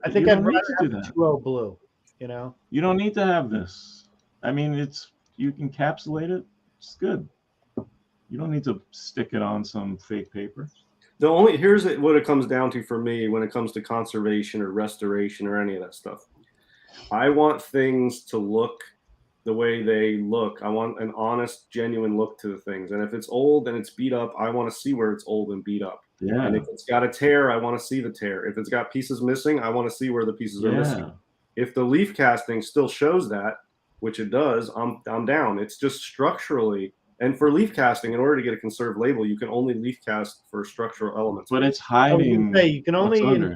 I think You I'd don't need rather to do have that. 2.0 blue. You know. You don't need to have this. I mean, you encapsulate it. It's good. You don't need to stick it on some fake paper. Here's what it comes down to for me when it comes to conservation or restoration or any of that stuff. I want things to look the way they look. I want an honest, genuine look to the things. And if it's old and it's beat up, I want to see where it's old and beat up. Yeah. And if it's got a tear, I want to see the tear. If it's got pieces missing, I want to see where the pieces are missing. If the leaf casting still shows that, which it does, I'm down. It's just structurally. And for leaf casting, in order to get a conserved label, you can only leaf cast for structural elements. But it's I was hiding. gonna say, you can what's only under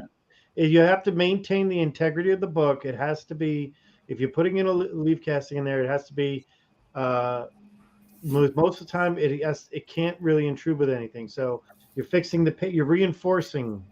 it. you have to maintain the integrity of the book. It has to be, if you're putting in a leaf casting in there, it has to be most of the time it can't really intrude with anything. So you're fixing you're reinforcing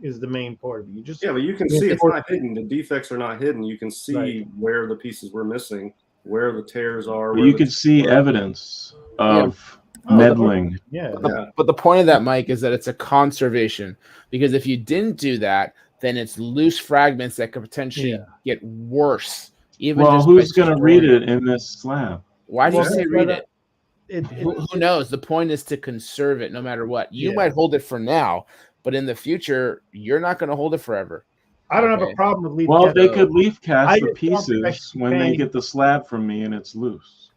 is the main part of it. You just Yeah, but you can see it's not hidden. The defects are not hidden. You can see where the pieces were missing, where the tears are. But you can see evidence of meddling. But the point of that, Mike, is that it's a conservation, because if you didn't do that, then it's loose fragments that could potentially get worse. Even well, just who's by going to read it in this slab? Why do you say read it? Who knows? The point is to conserve it no matter what. You might hold it for now, but in the future, you're not going to hold it forever. I don't have a problem with leaf Well, casting. they could leaf cast I the just don't think I pieces should when they pay- get the slab from me and it's loose.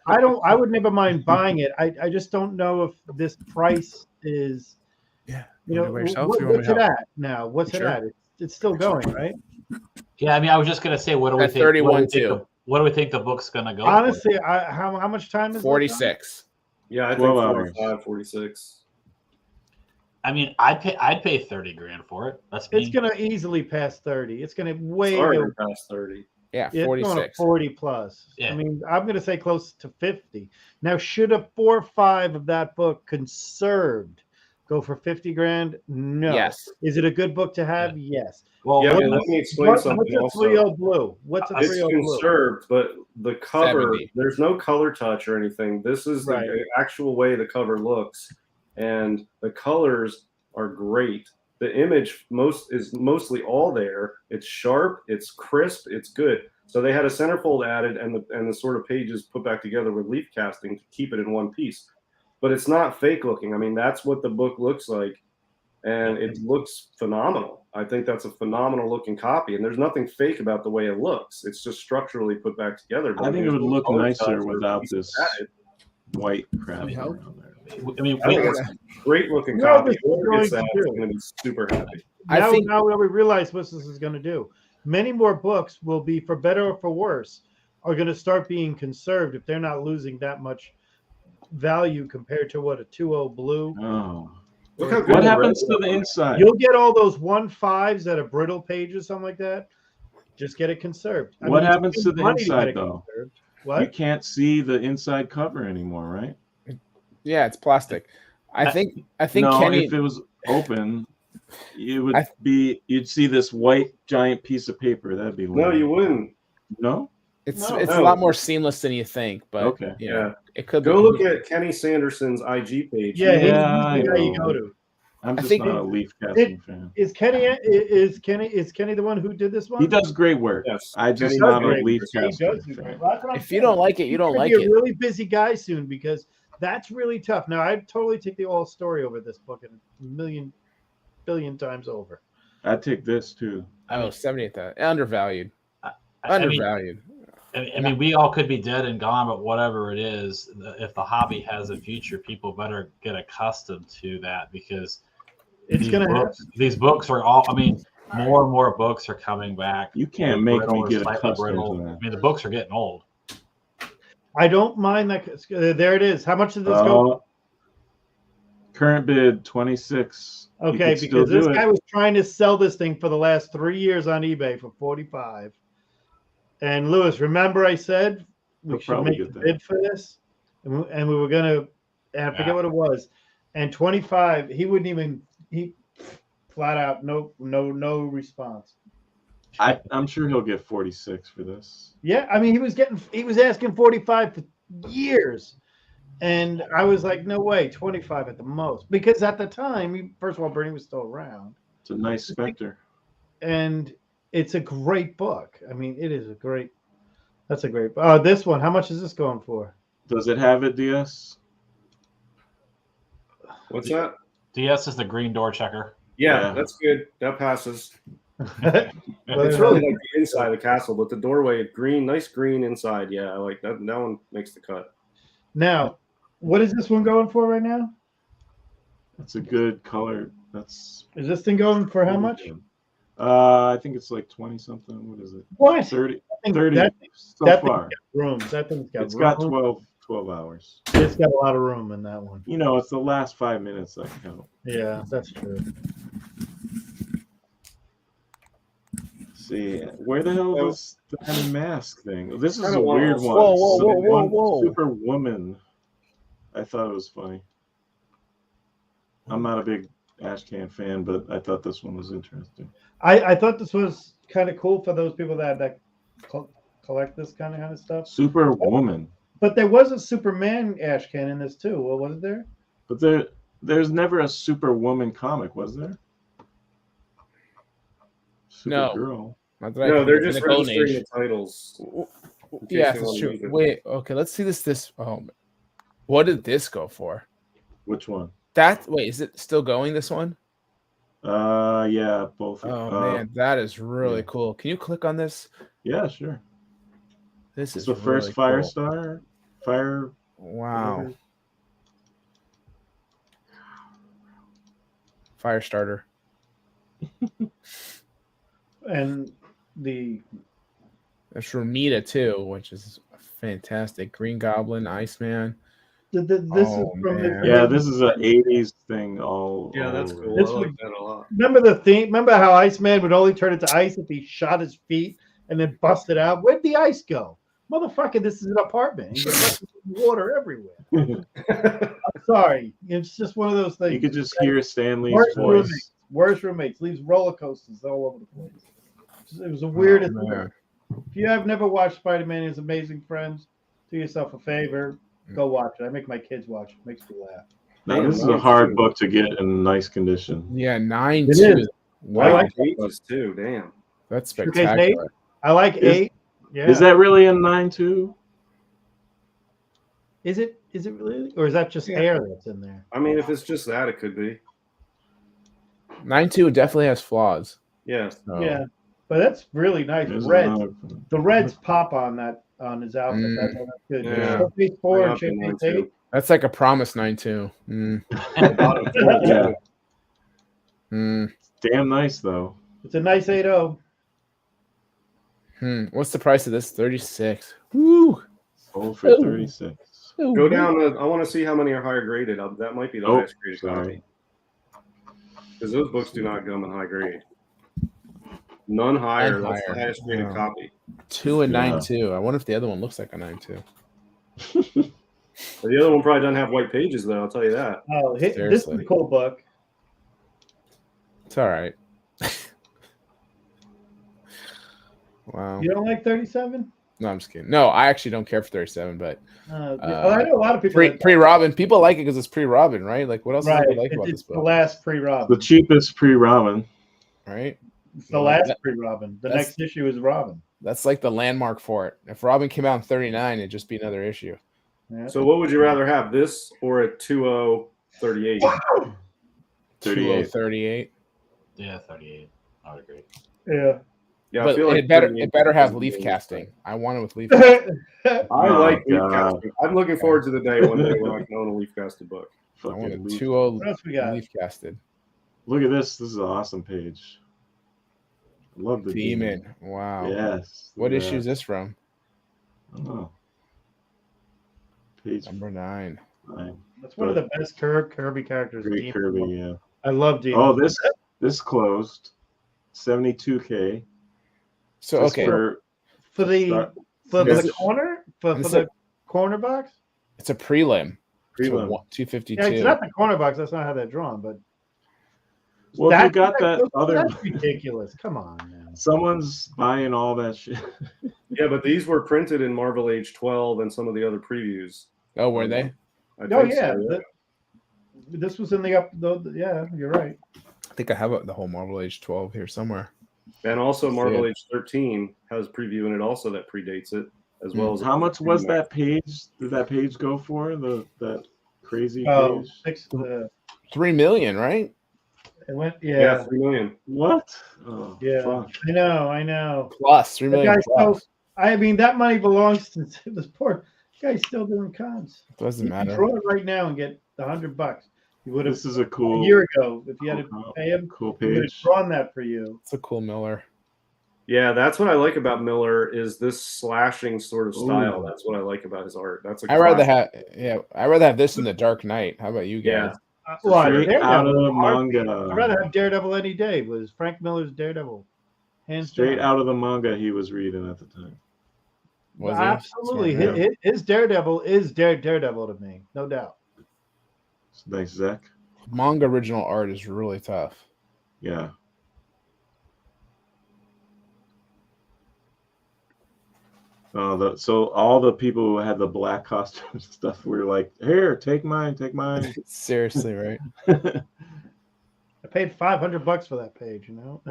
I would never mind buying it. I just don't know if this price is, you know, By yourself, what's you want me to it help? at now? What's Sure. it at? It's still going, right? Yeah, I mean, I was just gonna say, what do we At think? 31 too. What do we think the book's gonna go? Honestly, how much time is left on it? 46. Yeah, I think 12 hours. 45, 46. I mean, I'd pay 30 grand for it. That's me. It's gonna easily pass 30. It's gonna way It's already go. past 30. Yeah, It's going to 46. 40 plus. Yeah. I mean, I'm going to say close to 50. Now, should a 4 or 5 of that book conserved go for 50 grand? No. Yes. Is it a good book to have? Yes. Well, Yeah, what- but let me explain something What's a also. 3.0 blue? What's a It's 3.0 blue? conserved, but the cover, 70. there's no color touch or anything. This is Right. the actual way the cover looks, and the colors are great. The image is mostly all there. It's sharp, it's crisp, it's good. So they had a centerfold added and the sort of pages put back together with leaf casting to keep it in one piece. But it's not fake looking. I mean, that's what the book looks like. and it looks phenomenal. I think that's a phenomenal looking copy, and there's nothing fake about the way it looks. It's just structurally put back together. I think it would look nicer without this added. white crap help? around there. I mean, I think it's a great looking No, copy. this is Whoever gets going that to is do. going to be super happy. I think Now we realize what this is going to do. Many more books will be, for better or for worse, are going to start being conserved if they're not losing that much value compared to what a 2.0 blue. Oh, Look how good what the happens red to the is. inside? You'll get all those 1.5s that are brittle pages, something like that. Just get it conserved. What it's happens to the money inside, get it though? conserved. You What? can't see the inside cover anymore, right? yeah, it's plastic. I think No, Kenny. if it was open, it would be. You'd see this white giant piece of paper. That'd be No, lame. you wouldn't. No. It's No. it's No. a lot more seamless than you think, but Okay. Yeah. it could Go be. look at Kenny Sanderson's IG page. Yeah, he's Yeah, the guy I you know. go to. I'm I just think- not a Leaf casting fan. Is Kenny the one who did this one? He does great work. Yes. I just Kenny not does a great Leaf work. He casting does do great. fan. Well, that's what I'm If you saying. don't like it, you don't He's like gonna be it. a really busy guy soon because that's really tough. Now I'd totally take the all story over this book a billion times over. I'd take this too. Oh, 70 at that. Undervalued. I mean, Undervalued. I mean, we all could be dead and gone, but whatever it is, if the hobby has a future, people better get accustomed to that because It's gonna happen. these books are all. I mean, more and more books are coming back. You can't make Brittle me or get slightly accustomed brittle. to I that. mean, the books are getting old. I don't mind that. There it is. How much did this go? Current bid 26. You Okay, could still because this do it. guy was trying to sell this thing for the last 3 years on eBay for 45. And Lewis, remember I said we He'll should probably make a get that. bid for this, and we were gonna. And I forget what it was. And 25, he wouldn't even. He flat out no response. I'm sure he'll get 46 for this. Yeah, I mean he was asking 45 for years. And I was like, no way, 25 at the most. Because at the time, first of all, Bernie was still around. It's a nice Spectre. And it's a great book. I mean, it is that's a great this one, how much is this going for? Does it have it, DS? What's that? DS is the green door checker. Yeah, Yeah. that's good. That passes. Well, It's really like the inside of the castle, but the doorway, green, nice green inside. Yeah, I like that. That one makes the cut. Now, what is this one going for right now? That's a good color. That's Is this thing going for how much? I think it's like 20 something. What is it? What? 30. I think 30 that so that thing's far. rooms. That thing's got It's got room. 12 hours. It's got a lot of room in that one. You know, it's the last 5 minutes that count. Yeah, that's true. See, where the hell was the mask thing? This is Kinda a one of weird those- one. Whoa. Superwoman. I thought it was funny. I'm not a big Ashcan fan, but I thought this one was interesting. I thought this was kind of cool for those people that collect this kind of stuff. Superwoman. But there was a Superman Ashcan in this too. Well, was there? But there's never a Superwoman comic, was there? No. Supergirl. Not that I No, can- they're in just the Golden registering Age. the titles. in case Yeah, they that's wanna true. use it. Wait, okay, let's see this. Oh, what did this go for? Which one? Wait, is it still going? This one? Yeah, both. Oh man, that is really yeah. cool. Can you click on this? Yeah, sure. This It's is the first really cool. Firestar. Fire. Wow, Firestarter. And the There's Romita too, which is fantastic. Green Goblin, Iceman. this is Oh, from man. the Yeah, this is an 80s thing. All that's over. cool. This I like would- that a lot. Remember the theme? Remember how Iceman would only turn into ice if he shot his feet and then busted out? Where'd the ice go? Motherfucker, this is an apartment. You get water everywhere. I'm sorry. It's just one of those things. You could just hear Stanley's Worst voice. roommates. Worst roommates. Leaves roller coasters all over the place. It was the weirdest Oh, thing. man. If you have never watched Spider-Man and His Amazing Friends, do yourself a favor. Go watch it. I make my kids watch it. Makes me laugh. Now, this is a hard book to get in nice condition. Yeah, 9-2. It is. Wow, I like pages too. Damn. that's Okay, spectacular. I like Is- 8. Yeah. Is that really in 9.2? Is it really? Or is that just Yeah. air that's in there? I mean, if it's just that, it could be. 9.2 definitely has flaws. Yes. So. Yeah, but that's really nice. There's Red. another- The reds pop on his outfit. Mm. That's good. Yeah. Showcase 4 and Up in Showcase 9.2. 8. That's like a promise 9.2. Yeah, damn nice though. It's a nice 8.0. What's the price of this? 36. Woo. Sold for Ooh. 36. Go down. I want to see how many are higher graded. That might be the Oh, highest graded sorry. copy. Because those books do not come in high grade. None higher. None That's the higher. highest graded Wow. copy. 2 and Yeah. 9.2. I wonder if the other one looks like a 9.2. But the other one probably doesn't have white pages, though. I'll tell you that. Oh, this is Seriously. a cool book. It's all right. Wow. You don't like 37? No, I'm just kidding. No, I actually don't care for 37, but I know a lot of people. pre-Robin, people like it because it's pre-Robin, right? Like, what else Right. do people like about It's this the book? last The pre-Robin. cheapest pre-Robin. Right? It's the last That- pre-Robin. The that's- next issue is Robin. That's like the landmark for it. If Robin came out in 39, it'd just be another issue. Yeah. So, what would you rather have, this or a 2038? 2038. Yeah, 38. I would agree. Yeah. Yeah, I But feel like it better 38 have is leaf good. casting. I want it with leaf casting. I Oh, like leaf God. casting. I'm looking forward to the day one day when I can own a leaf casted book. I want Fucking a leaf. 2.0 What else we got? leaf casted. Look at this. This is an awesome page. I love the Demon. Wow. Yes. What yeah. issue is this from? Oh. Page Number 9. 9. That's one of the best Kirby characters. Great Demon. Kirby, yeah. I love Demon. Oh, this closed. 72K. So Just okay, for for the start- for Is the it- corner for is the it- corner box. it's a prelim. prelim. 252. Yeah, it's not the corner box. That's not how they're drawn. But Well, if you got that other, That's ridiculous. Come on, man. someone's buying all that shit. Yeah, but these were printed in Marvel Age 12 and some of the other previews. Oh, were they? I Oh think yeah, so, this was in the up. Yeah, you're right. I think I have the whole Marvel Age 12 here somewhere. And also Marvel Yeah. Age 13 has preview in it also that predates it, as well as How much was that page? Did that page go for that crazy Oh, page? 6. 3 million, right? It went. Yeah, Yeah. 3 million. What? Oh, Yeah. fuck. I know. Plus 3 The million. guy's Plus. so. I mean, that money belongs to this poor guy's still doing cons. Doesn't You can matter. draw it right now and get the $100. You would have This is a cool, a year ago if you had to cool, pay him. cool He would have page. drawn that for you. It's a cool Miller. Yeah, that's what I like about Miller is this slashing sort of style. Ooh. That's what I like about his art. That's a I'd rather classic. I'd rather have this than the Dark Knight. How about you Yeah. guys? Well, Straight Daredevil, out of the I'd manga. rather have Daredevil any day. Was Frank Miller's Daredevil? Hands Straight down. out of the manga he was reading at the time. Was he? Absolutely. Smart man. His Daredevil is Daredevil to me, no doubt. Thanks, Zach. Manga original art is really tough. Yeah. So all the people who had the black costume and stuff were like, "Here, take mine, take mine." Seriously, right? I paid $500 for that page. You know.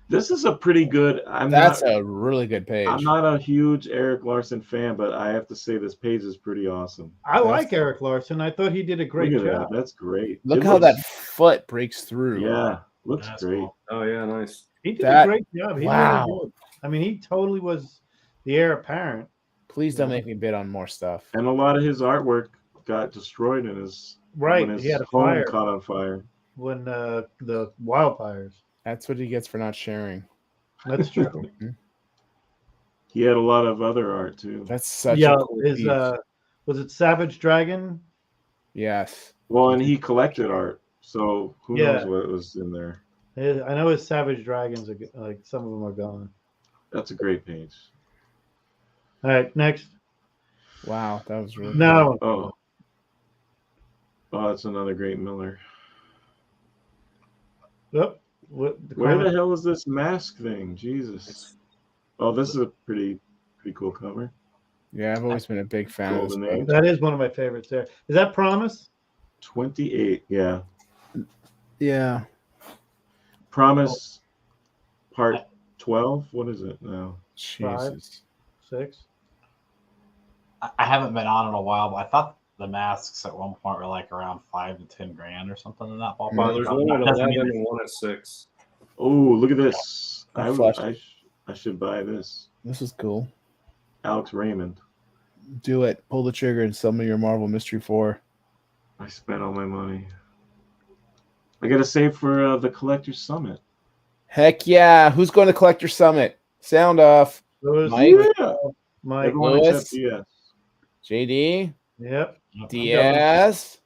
This is a pretty good. That's a really good page. I'm not a huge Eric Larson fan, but I have to say this page is pretty awesome. I like Eric Larson. I thought he did a great Look at job. that. That's great. Look It how looks- that foot breaks through. Yeah, looks That's great. cool. Oh yeah, nice. He did That- a great job. He wow. really did. I mean, he totally was the heir apparent. Please don't make me bid on more stuff. And a lot of his artwork got destroyed in his Right. when his He had a home fire caught on fire. when the wildfires. That's what he gets for not sharing. That's true. He had a lot of other art too. That's such yeah. a cool His piece. was it Savage Dragon? Yes. Well, and he collected art, so who Yeah. knows what was in there. I know his Savage Dragons are like some of them are gone. That's a great page. All right, next. Wow, that was really No, Oh, that's another great Miller. oh, Where the hell is this mask thing? Jesus. Oh, this is a pretty cool cover. Yeah, I've always been a big fan of this Golden book. Age. That is one of my favorites. There is that Promise. 28, yeah. Yeah. Promise part 12. What is it now? Jesus. 6. I haven't been on in a while, but I thought the masks at one point were like around 5 to 10 grand or something in that ballpark. Well, there's one at Doesn't 11 mean and one at 6. Oh, look at this. I I, flashed I, I should buy this. This is cool. Alex Raymond. Do it. Pull the trigger and summon your Marvel Mystery 4. I spent all my money. I got to save for the Collector's Summit. Heck yeah. Who's going to Collector Summit? Sound off. Lewis, Mike? Yeah. Mike, Everyone Lewis? except DS. JD? yep. Diaz?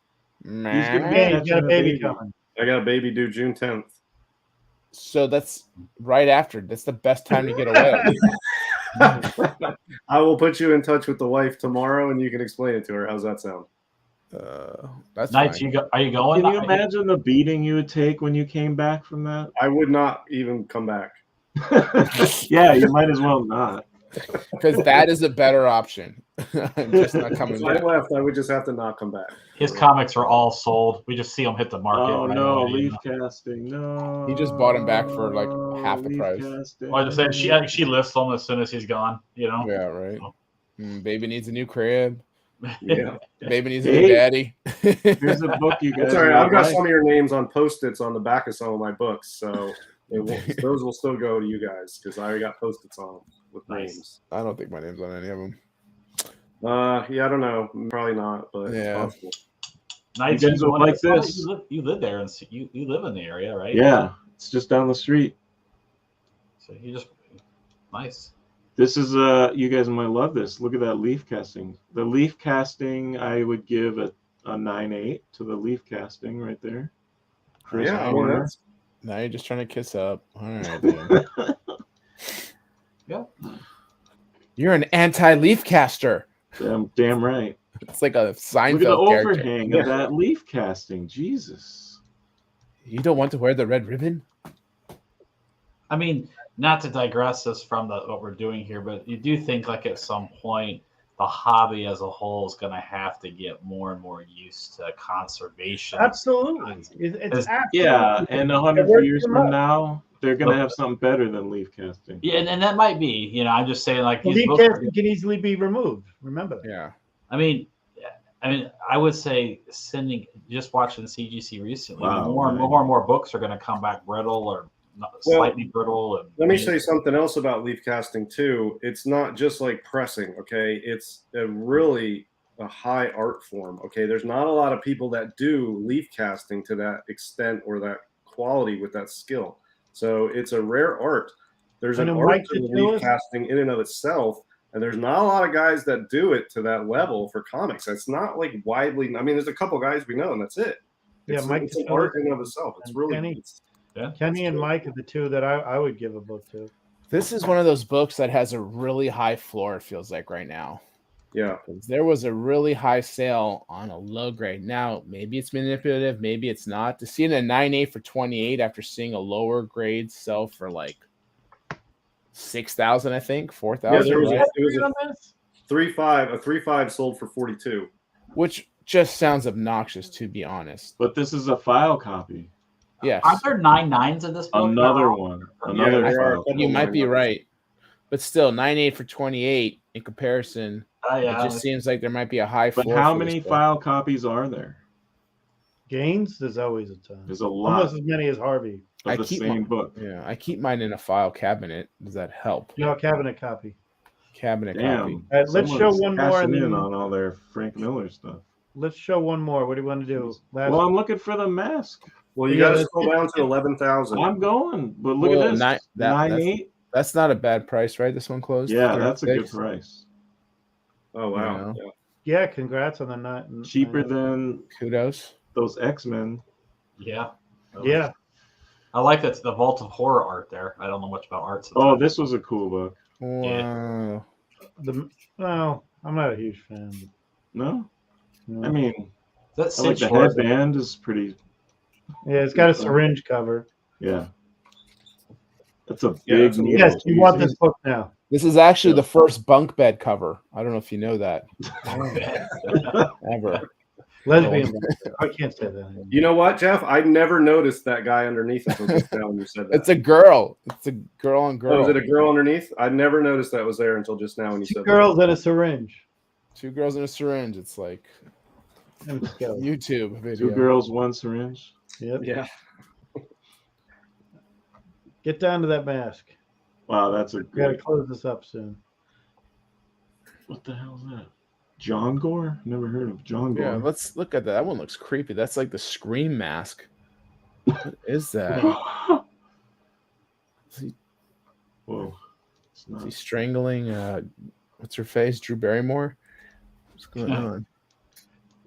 gonna Hey, Catching you got a a baby baby. coming. I got a baby due June 10th. So that's right after. That's the best time to get away. I will put you in touch with the wife tomorrow, and you can explain it to her. How's that sound? That's Knights, fine. are you going? Can you imagine the beating you would take when you came back from that? I would not even come back. Yeah, you might as well not. Because that is a better option. I'm just not coming If I back. left, I would just have to not come back. His comics are all sold. We just see them hit the market. Oh right no, away, you leaf know? casting. No. He just bought him back for, like, half the Leaf price. casting. Well, I just said she lists them as soon as he's gone. You know. Yeah, right. Baby needs a new crib. Yeah. Baby needs a new daddy. Here's a book you guys. That's all right. might I've got like. some of your names on Post-its on the back of some of my books, so those will still go to you guys because I already got Post-its on them with Nice. names. I don't think my name's on any of them. Yeah, I don't know. Probably not, but it's Yeah. possible. Knights, You guys you will going- like this. You live there, and you live in the area, right? Yeah, it's just down the street. So you just nice. This is you guys might love this. Look at that leaf casting. The leaf casting, I would give a 9.8 to the leaf casting right there. Chris Yeah, I mean, Corner. that's Now you're just trying to kiss up. All right, then. Yeah. You're an anti-leaf caster. Damn right. It's like a Look at the Seinfeld character. overhang Yeah. of that leaf casting. Jesus. You don't want to wear the red ribbon? I mean, not to digress us from what we're doing here, but you do think like at some point the hobby as a whole is going to have to get more and more used to conservation. Absolutely. It's Yeah, absolutely. and It 100 works years too from much. now, they're gonna have something better than leaf casting. Yeah, and that might be. You know, I'm just saying like these Leaf books are- casting can easily be removed. Remember that. Yeah. I mean, I would say just watching CGC recently, Wow, more and right. more books are going to come back brittle or slightly brittle. And Let me say something else about leaf casting too. It's not just like pressing, okay? It's a high art form, okay? There's not a lot of people that do leaf casting to that extent or that quality with that skill. So it's a rare art. There's I an know art Mike to the did do leaf it. casting in and of itself, and there's not a lot of guys that do it to that level for comics. It's not like widely. I mean, there's a couple guys we know, and that's it. Yeah, It's, Mike it's an did do art it. in and of itself. It's And really Kenny. it's- yeah, Kenny and Mike are the two that I would give a book to. This is one of those books that has a really high floor, it feels like right now. yeah. 'Cause there was a really high sale on a low grade. Now, maybe it's manipulative, maybe it's not. To see it at 9.8 for 28 after seeing a lower grade sell for like 6,000, I think, 4,000, there was a- right? it was a- on this? 3.5 sold for 42. Which just sounds obnoxious, to be honest. But this is a file copy. Yes, Are there 9.9s in this book? Another now? one. Yeah, Another there are a file. couple you might be 9.9s. right, but still, 9.8 for 28 in comparison, Yeah, it just seems like there might be a high But floor. how for many this book. file copies are there? Gaines, there's always a ton. There's a lot Almost as many as Harvey. I of the keep same my- book. Yeah, I keep mine in a file cabinet. Does that help? No, cabinet copy. Cabinet copy. Damn. All right, let's show Someone's one more cashing and in then on all their Frank Miller stuff. let's show one more. What do you want to do? Last Well, I'm looking for the mask. Well, you Yeah, got to that's- scroll down to 11,000. I'm going, but look Well, at this. that's- 9.8. That's not a bad price, right? This one closed. Yeah, that's a good 36. price. Oh wow! Yeah. Yeah. yeah, congrats on the night. Cheaper than Kudos. those X-Men. Yeah. Yeah, I like that the Vault of Horror art there. I don't know much about art. Oh, this was a cool book. Wow. well, I'm not a huge fan. No? No. I mean, That's I like the headband is pretty, Yeah, it's got a syringe cover. yeah. That's a Yeah, big it's a- needle. Yes, you want Jesus. this book now. This is actually the first bunk bed cover. I don't know if you know that. Ever. Lesbian. I can't say that. You know what, Jeff? I never noticed that guy underneath until just now when you said that. It's a girl. It's a girl on girl. Oh, is it a girl underneath? I never noticed that was there until just now when you Two said girls and a syringe. Two girls in a syringe. It's like Let's go. YouTube video. 2 girls, 1 syringe. Yep. Yeah. Get down to that mask. Wow, that's a We gotta good. close this up soon. What the hell is that? John Gore? Never heard of John Gore. Yeah, let's look at that. That one looks creepy. That's like the Scream mask. What is that? Whoa. It's Is he not. strangling what's her face? Drew Barrymore? What's going on?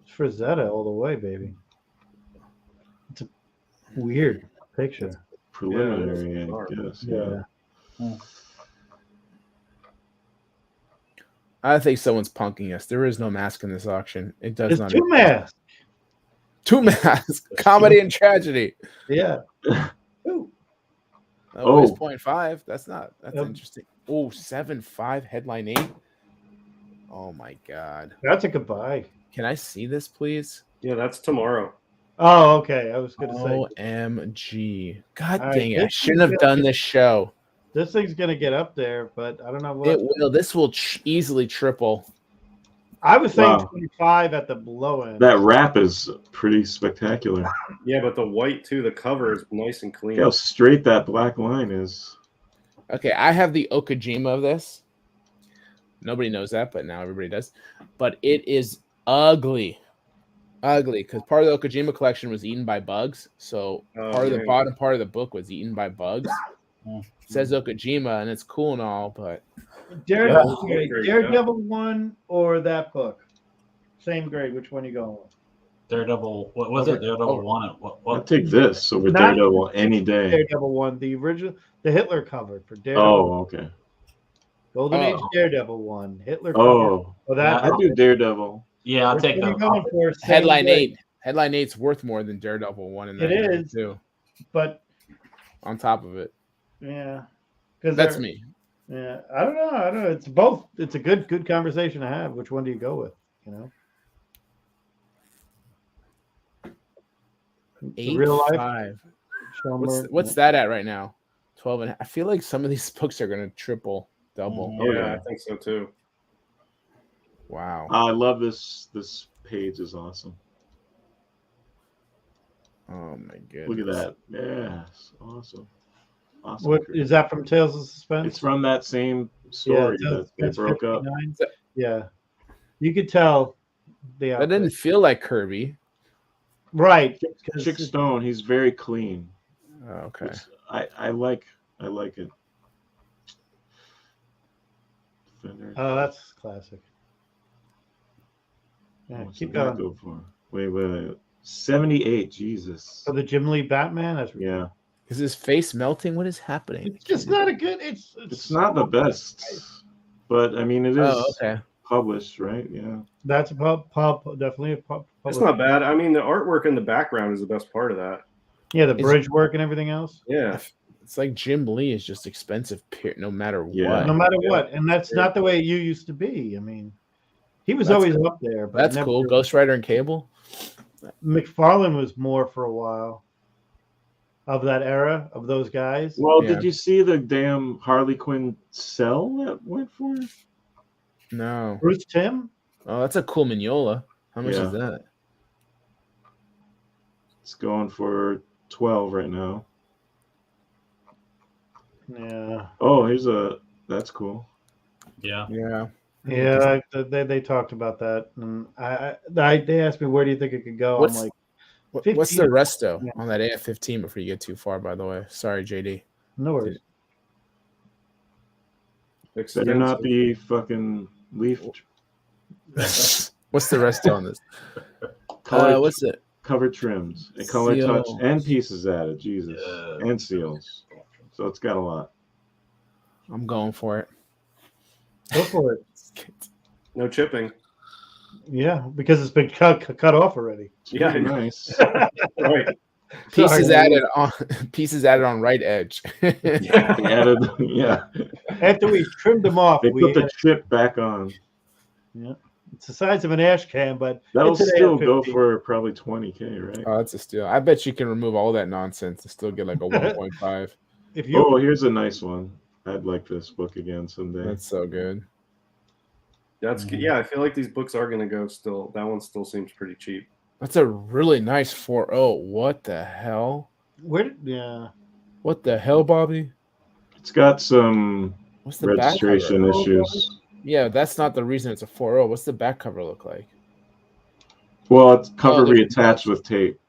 It's Frazetta all the way, baby. It's a weird picture. Preliminary, Yeah, I guess. Yeah. I think someone's punking us. There is no mask in this auction. It does It's not. 2 masks. 2 masks. Comedy and tragedy. Yeah. Ooh. Oh, it's Oh. 0.5. That's Yep. interesting. Oh, 7.5 headline 8. Oh my god. That's a goodbye. Can I see this, please? Yeah, that's tomorrow. Oh, okay. I was gonna say OMG. God All right, dang it. I this shouldn't is have gonna done this show. this thing's gonna get up there, but I don't know what. It will. This will easily triple. I was saying Wow. 25 at the low end. That wrap is pretty spectacular. Yeah, but the white too, the cover is nice and clean. Look how straight that black line is. Okay, I have the Okajima of this. Nobody knows that, but now everybody does. But it is ugly. Ugly, because part of the Okajima collection was eaten by bugs. So Oh, part of the man. bottom part of the book was eaten by bugs. Mm. It says Okajima, and it's cool and all, but Daredevil, Yeah. okay, Daredevil 1 or that book? Same grade. Which one you going with? Daredevil. What was Over- it? Daredevil over. one. I'll What? take this over Not- Daredevil any day. Daredevil 1, the original, the Hitler cover for Daredevil. Oh, okay. Golden Age Oh. Daredevil 1, Hitler cover. Oh, Oh, that. I do Daredevil. Yeah, I'll Which take one you that. going for? Same headline grade. 8. Headline 8's worth more than Daredevil 1 in that It grade, is. too. But On top of it. yeah, because That's me. Yeah, I don't know. It's both. It's a good conversation to have. Which one do you go with? You know, The 8, real life. 5. Schomburg, What's that at right now? 12 and I feel like some of these books are going to triple, double. Mhm. Oh, Yeah, yeah. I think so too. Wow. I love this. This page is awesome. Oh my goodness. Look at that. Yes, awesome. Awesome. What is that from Tales of Suspense? It's from that same story Tales of that they Suspense broke up. 59. Yeah, you could tell. The That didn't feel like Kirby. right. Chick Stone, he's very clean. Oh, okay. I like it. Fender. That's classic. Yeah, What's keep that going. go for? Wait. 78. Jesus. For the Jim Lee Batman, that's Yeah, Is his face melting? What is happening? It's just not a good. it's not the best, but I mean it is Oh, okay. published, right? Yeah. That's a pub, definitely a pub. It's not bad. I mean, the artwork in the background is the best part of that. Yeah, the It's- bridge work and everything else. Yeah. It's like Jim Lee is just expensive, no matter Yeah. No what. matter Yeah. what, and that's Yeah. not the way you used to be. I mean, he was That's always cool. up there, but That's never cool. really- Ghost Rider and Cable. McFarlane was more for a while of that era of those guys. Well, Yeah. did you see the damn Harley Quinn cell that went for? No. Bruce Timm. Oh, that's a cool Mignola. How much Yeah. is that? It's going for 12 right now. Yeah, Oh, that's cool. Yeah. Yeah. yeah. They talked about that, and they asked me where do you think it could go. What's- I'm like, What's 15. the resto Yeah. on that AF-15 before you get too far? By the way, sorry, JD. no worries. Better not be fucking leaf What's the resto on this? color, What's it? cover trims and color Seals. touch and pieces added. Jesus, Yeah. and seals. So it's got a lot. I'm going for it. Go for it. No chipping. Yeah, because it's been cut off already. It's Yeah, pretty I know. nice. Right. Pieces Sorry. added on. Pieces added on right edge. They added, yeah. After we trimmed them off, They we put the chip back on. it's the size of an ash can, but That'll it's an still go AF-15. for probably 20K, right? Oh, that's a steal. I bet you can remove all that nonsense and still get like a 1.5. If you Oh, here's a nice one. I'd like this book again someday. That's so good. That's yeah. I feel like these books are gonna go still. That one still seems pretty cheap. That's a really nice 4.0. What the hell? Yeah. What the hell, Bobby? It's got some What's the back registration cover? issues. Yeah, that's not the reason it's a 4.0. What's the back cover look like? Well, it's cover there's reattached the- with tape,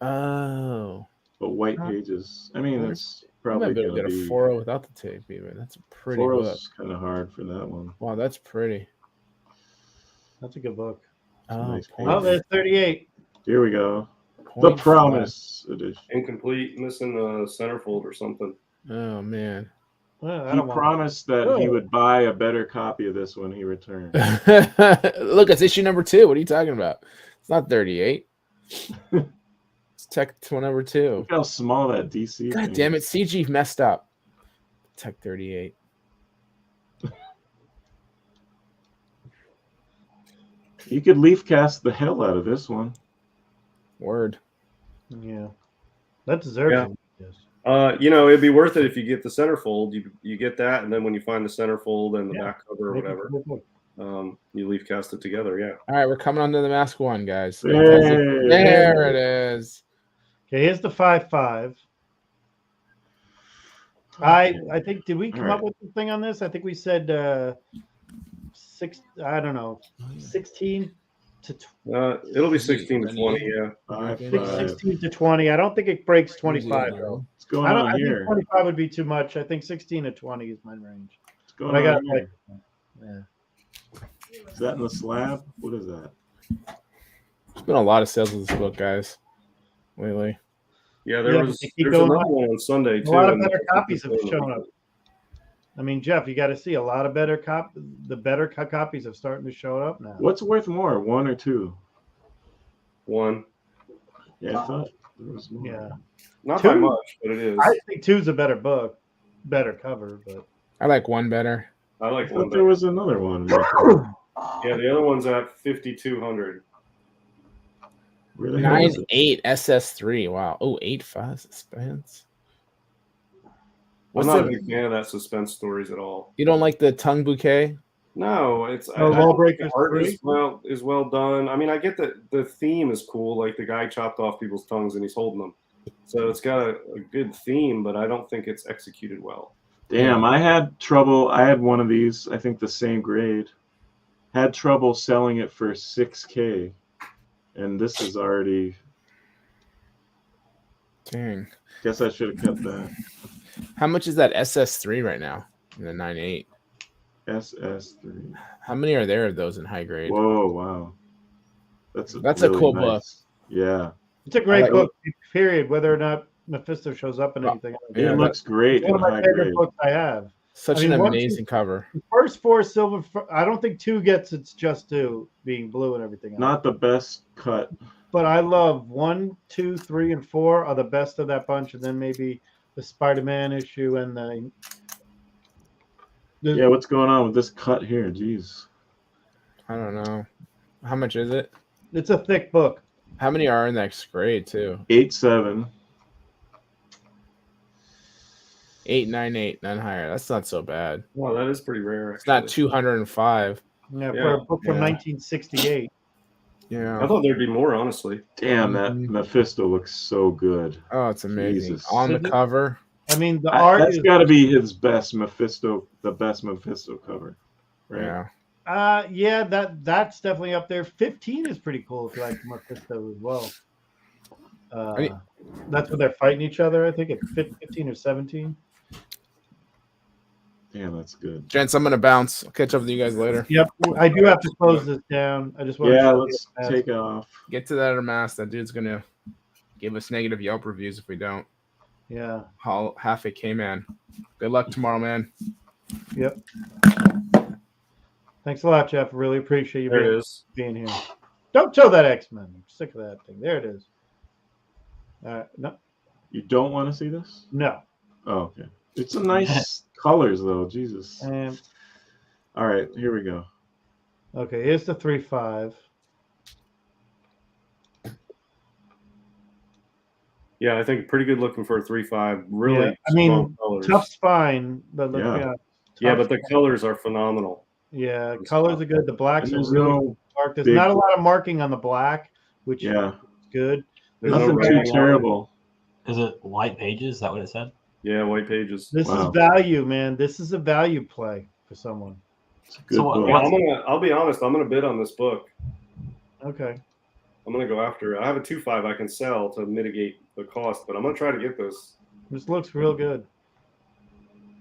Oh. but white pages. I mean, it's probably Might be able going to to get a be 4.0 without the tape, even. That's a pretty 4.0 book. is kind of hard for that one. Wow, that's pretty. That's a good book. Oh, nice point- Oh, there's 38. Here we go. The 0.5. Promise edition. Incomplete, missing a centerfold or something. Oh, man. Well, I He don't want. promised that he Oh. would buy a better copy of this when he returned. Look, it's issue number 2. What are you talking about? It's not 38. It's Tech number 2. Look how small that DC God thing damn it. is. CG messed up. Tech 38. You could leaf cast the hell out of this one. Word. Yeah. That deserves Yeah. it. Yes. It'd be worth it if you get the centerfold. You get that, and then when you find the centerfold and the Yeah. back cover or Make it whatever, a good book. you leaf cast it together. Yeah. All right, we're coming on to the mask one, guys. Hey. There it is. Okay, here's the 5.5. I think did we come All up with the thing on this? I think we said 16 to It'll be 16 to 20. Yeah. 5.5. 16 to 20. I don't think it breaks 25 though. What's going I don't. on I think here? 25 would be too much. I think 16 to 20 is my range. What's going But I got on here? yeah. Is that in the slab? What is that? There's been a lot of sales of this book, guys, lately. Yeah, Yeah, there's they keep another going up. one on Sunday A too. lot of and better it's copies have going shown up. I mean, Jeff, you got to see a lot of better the better copies are starting to show up now. What's worth more, 1 or 2? One, Yeah, I thought there was more. Yeah, not by Two? much, but it is. I think 2's a better book, better cover, but I like one better. I like I one thought there better. was another one. Yeah, the other one's at 5,200. Where the hell is it? 9.8 SS3. Wow. Oh, 8.5 suspense. I'm What's not a the, big fan of that suspense stories at all. you don't like the tongue bouquet? No, it's No, I think Lawbreakers the art 3? is well done. I mean, I get that the theme is cool, like the guy chopped off people's tongues and he's holding them. So it's got a good theme, but I don't think it's executed well. Damn, I had trouble. I had one of these, I think the same grade. Had trouble selling it for $6K. And this is already, Dang. guess I should have kept that. How much is that SS3 right now? In the 9.8. SS3. How many are there of those in high grade? Whoa, wow. That's a cool book. Yeah. it's a great like it. book. Period. Whether or not Mephisto shows up in anything, Yeah, It looks great it's one in of my high favorite grade. books I have. Such I mean, an once amazing cover. The first 4 silver. I don't think 2 gets its just due, being blue and everything else. Not the best cut. But I love 1, 2, 3, and 4 are the best of that bunch, and then maybe the Spider-Man issue and the Yeah, what's going on with this cut here? Jeez. I don't know. How much is it? it's a thick book. How many are in that grade, too? 8.7. 898, none higher. That's not so bad. Wow, that is pretty rare. It's not actually. 205. Yeah, for Yeah, a book from yeah. 1968. Yeah. I thought there'd be more, honestly. Damn, that Mhm. Mephisto looks so good. Oh, it's amazing. Jesus. On the So the- cover. I mean, the art That's is got to be his best Mephisto, the best Mephisto cover, right? Yeah. yeah, that's definitely up there. 15 is pretty cool if you like Mephisto as well. mean- That's when they're fighting each other. I think it's 15 or 17. Damn, that's good. Gents, I'm going to bounce. I'll catch up with you guys later. Yep, I do have to close this down. I just want Yeah, to let's take it off. Get to that other mask. That dude's going to give us negative Yelp reviews if we don't. Yeah. Half a K-man. Good luck tomorrow, man. Yep. Thanks a lot, Jeff. Really appreciate you There it is. being here. Don't show that X-Men. I'm sick of that thing. There it is. No, You don't want to see this? no. Oh, okay. It's a nice colors though. Jesus. And All right, here we go. okay, here's the 3.5. Yeah, I think pretty good looking for a 3.5. Really, Yeah, I mean, strong colors. Tough spine, but look, Yeah. yeah, Yeah, tough but the colors are phenomenal. Yeah, colors are good. The blacks And are there's really no dark. There's big- not a lot of marking on the black, which yeah, is good. There's nothing no too writing on it. terrible. Is it white pages? Is that what it said? Yeah, white pages. This is Wow. value, man. This is a value play for someone. It's a good So what- book. Yeah, I'll be honest. I'm gonna bid on this book. Okay. I'm gonna go after it. I have a 2.5 I can sell to mitigate the cost, but I'm gonna try to get this. This looks real good.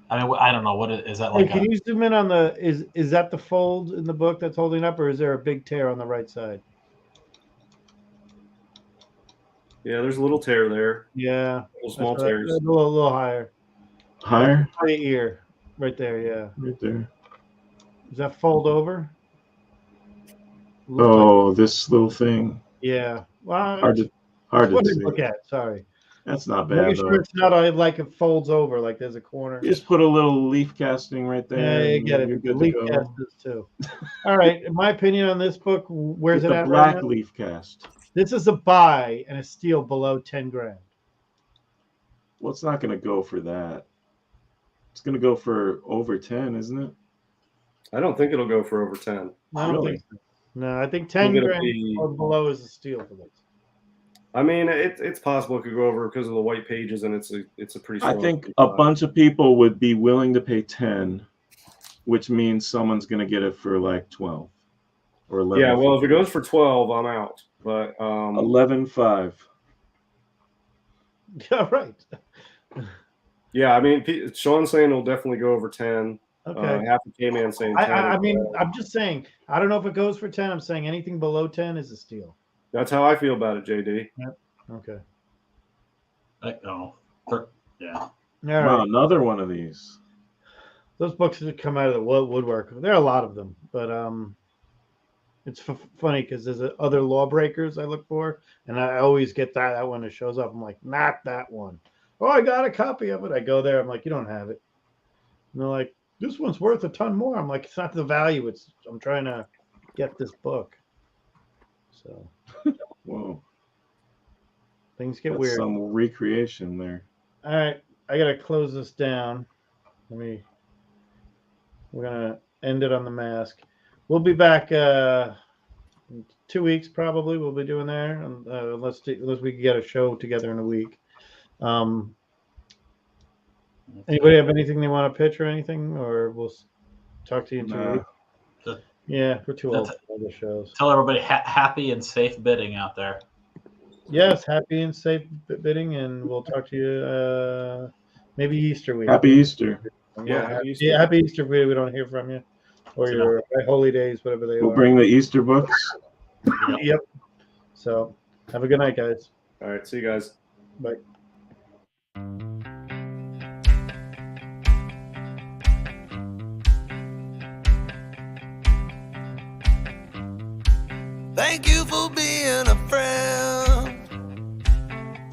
I mean, I don't know. What is that Hey, like? can you zoom in on the is that the fold in the book that's holding up, or is there a big tear on the right side? Yeah, there's a little tear there, Yeah. little small That's right. tears. A little higher. Higher, By the ear. Right there, yeah. right there. Does that fold over? Oh, this little thing. Yeah. Well, Hard to what to see. look at. Sorry. That's not Making bad sure though. it's not like it folds over, like there's a corner. You just put a little leaf casting right there. Yeah, you and get You're it. good Leaf to go. cast this too. All right. In my opinion on this book, where's Get it the at black right now? leaf cast. This is a buy and a steal below 10 grand. Well, it's not going to go for that. It's going to go for over 10, isn't it? I don't think it'll go for over 10. I don't Really? think so. No, I think I 10 think it'll grand be- or below is a steal for this. I mean, it's possible it could go over because of the white pages, and it's a pretty. I strong think a 2.5. bunch of people would be willing to pay 10, which means someone's going to get it for like 12 or 11. Yeah, well, if it goes for 12, I'm out. But 11.5. Yeah, right. yeah, I mean, Sean's saying it'll definitely go over 10. Okay. Half of K-Man saying 10. I mean, I'm just saying, I don't know if it goes for 10. I'm saying anything below 10 is a steal. That's how I feel about it, JD. Okay. Yeah. All Wow, right. another one of these. Those books that come out of the woodwork. There are a lot of them, but it's funny because there's other lawbreakers I look for, and I always get that one that shows up. I'm like, not that one. Oh, I got a copy of it. I go there. I'm like, you don't have it. And they're like, this one's worth a ton more. I'm like, it's not the value. I'm trying to get this book. So Whoa. things get That's weird. some recreation there. All right, I gotta close this down. We're gonna end it on the mask. We'll be back in 2 weeks probably. We'll be doing there, unless we can get a show together in a week. Anybody have anything they want to pitch or anything, or we'll talk to you in 2 Nah. weeks? Yeah, we're too old for other shows. Tell everybody happy and safe bidding out there. Yes, happy and safe bidding, and we'll talk to you maybe Easter week. Happy Easter. Yeah, happy Easter. Happy Easter week. We don't hear from you, or your holy days, whatever they We'll are. bring the Easter books. Yep. So have a good night, guys. All right, see you guys. Bye. Thank you for being a friend.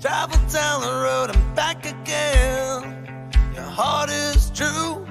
Travel down the road and back again. Your heart is true.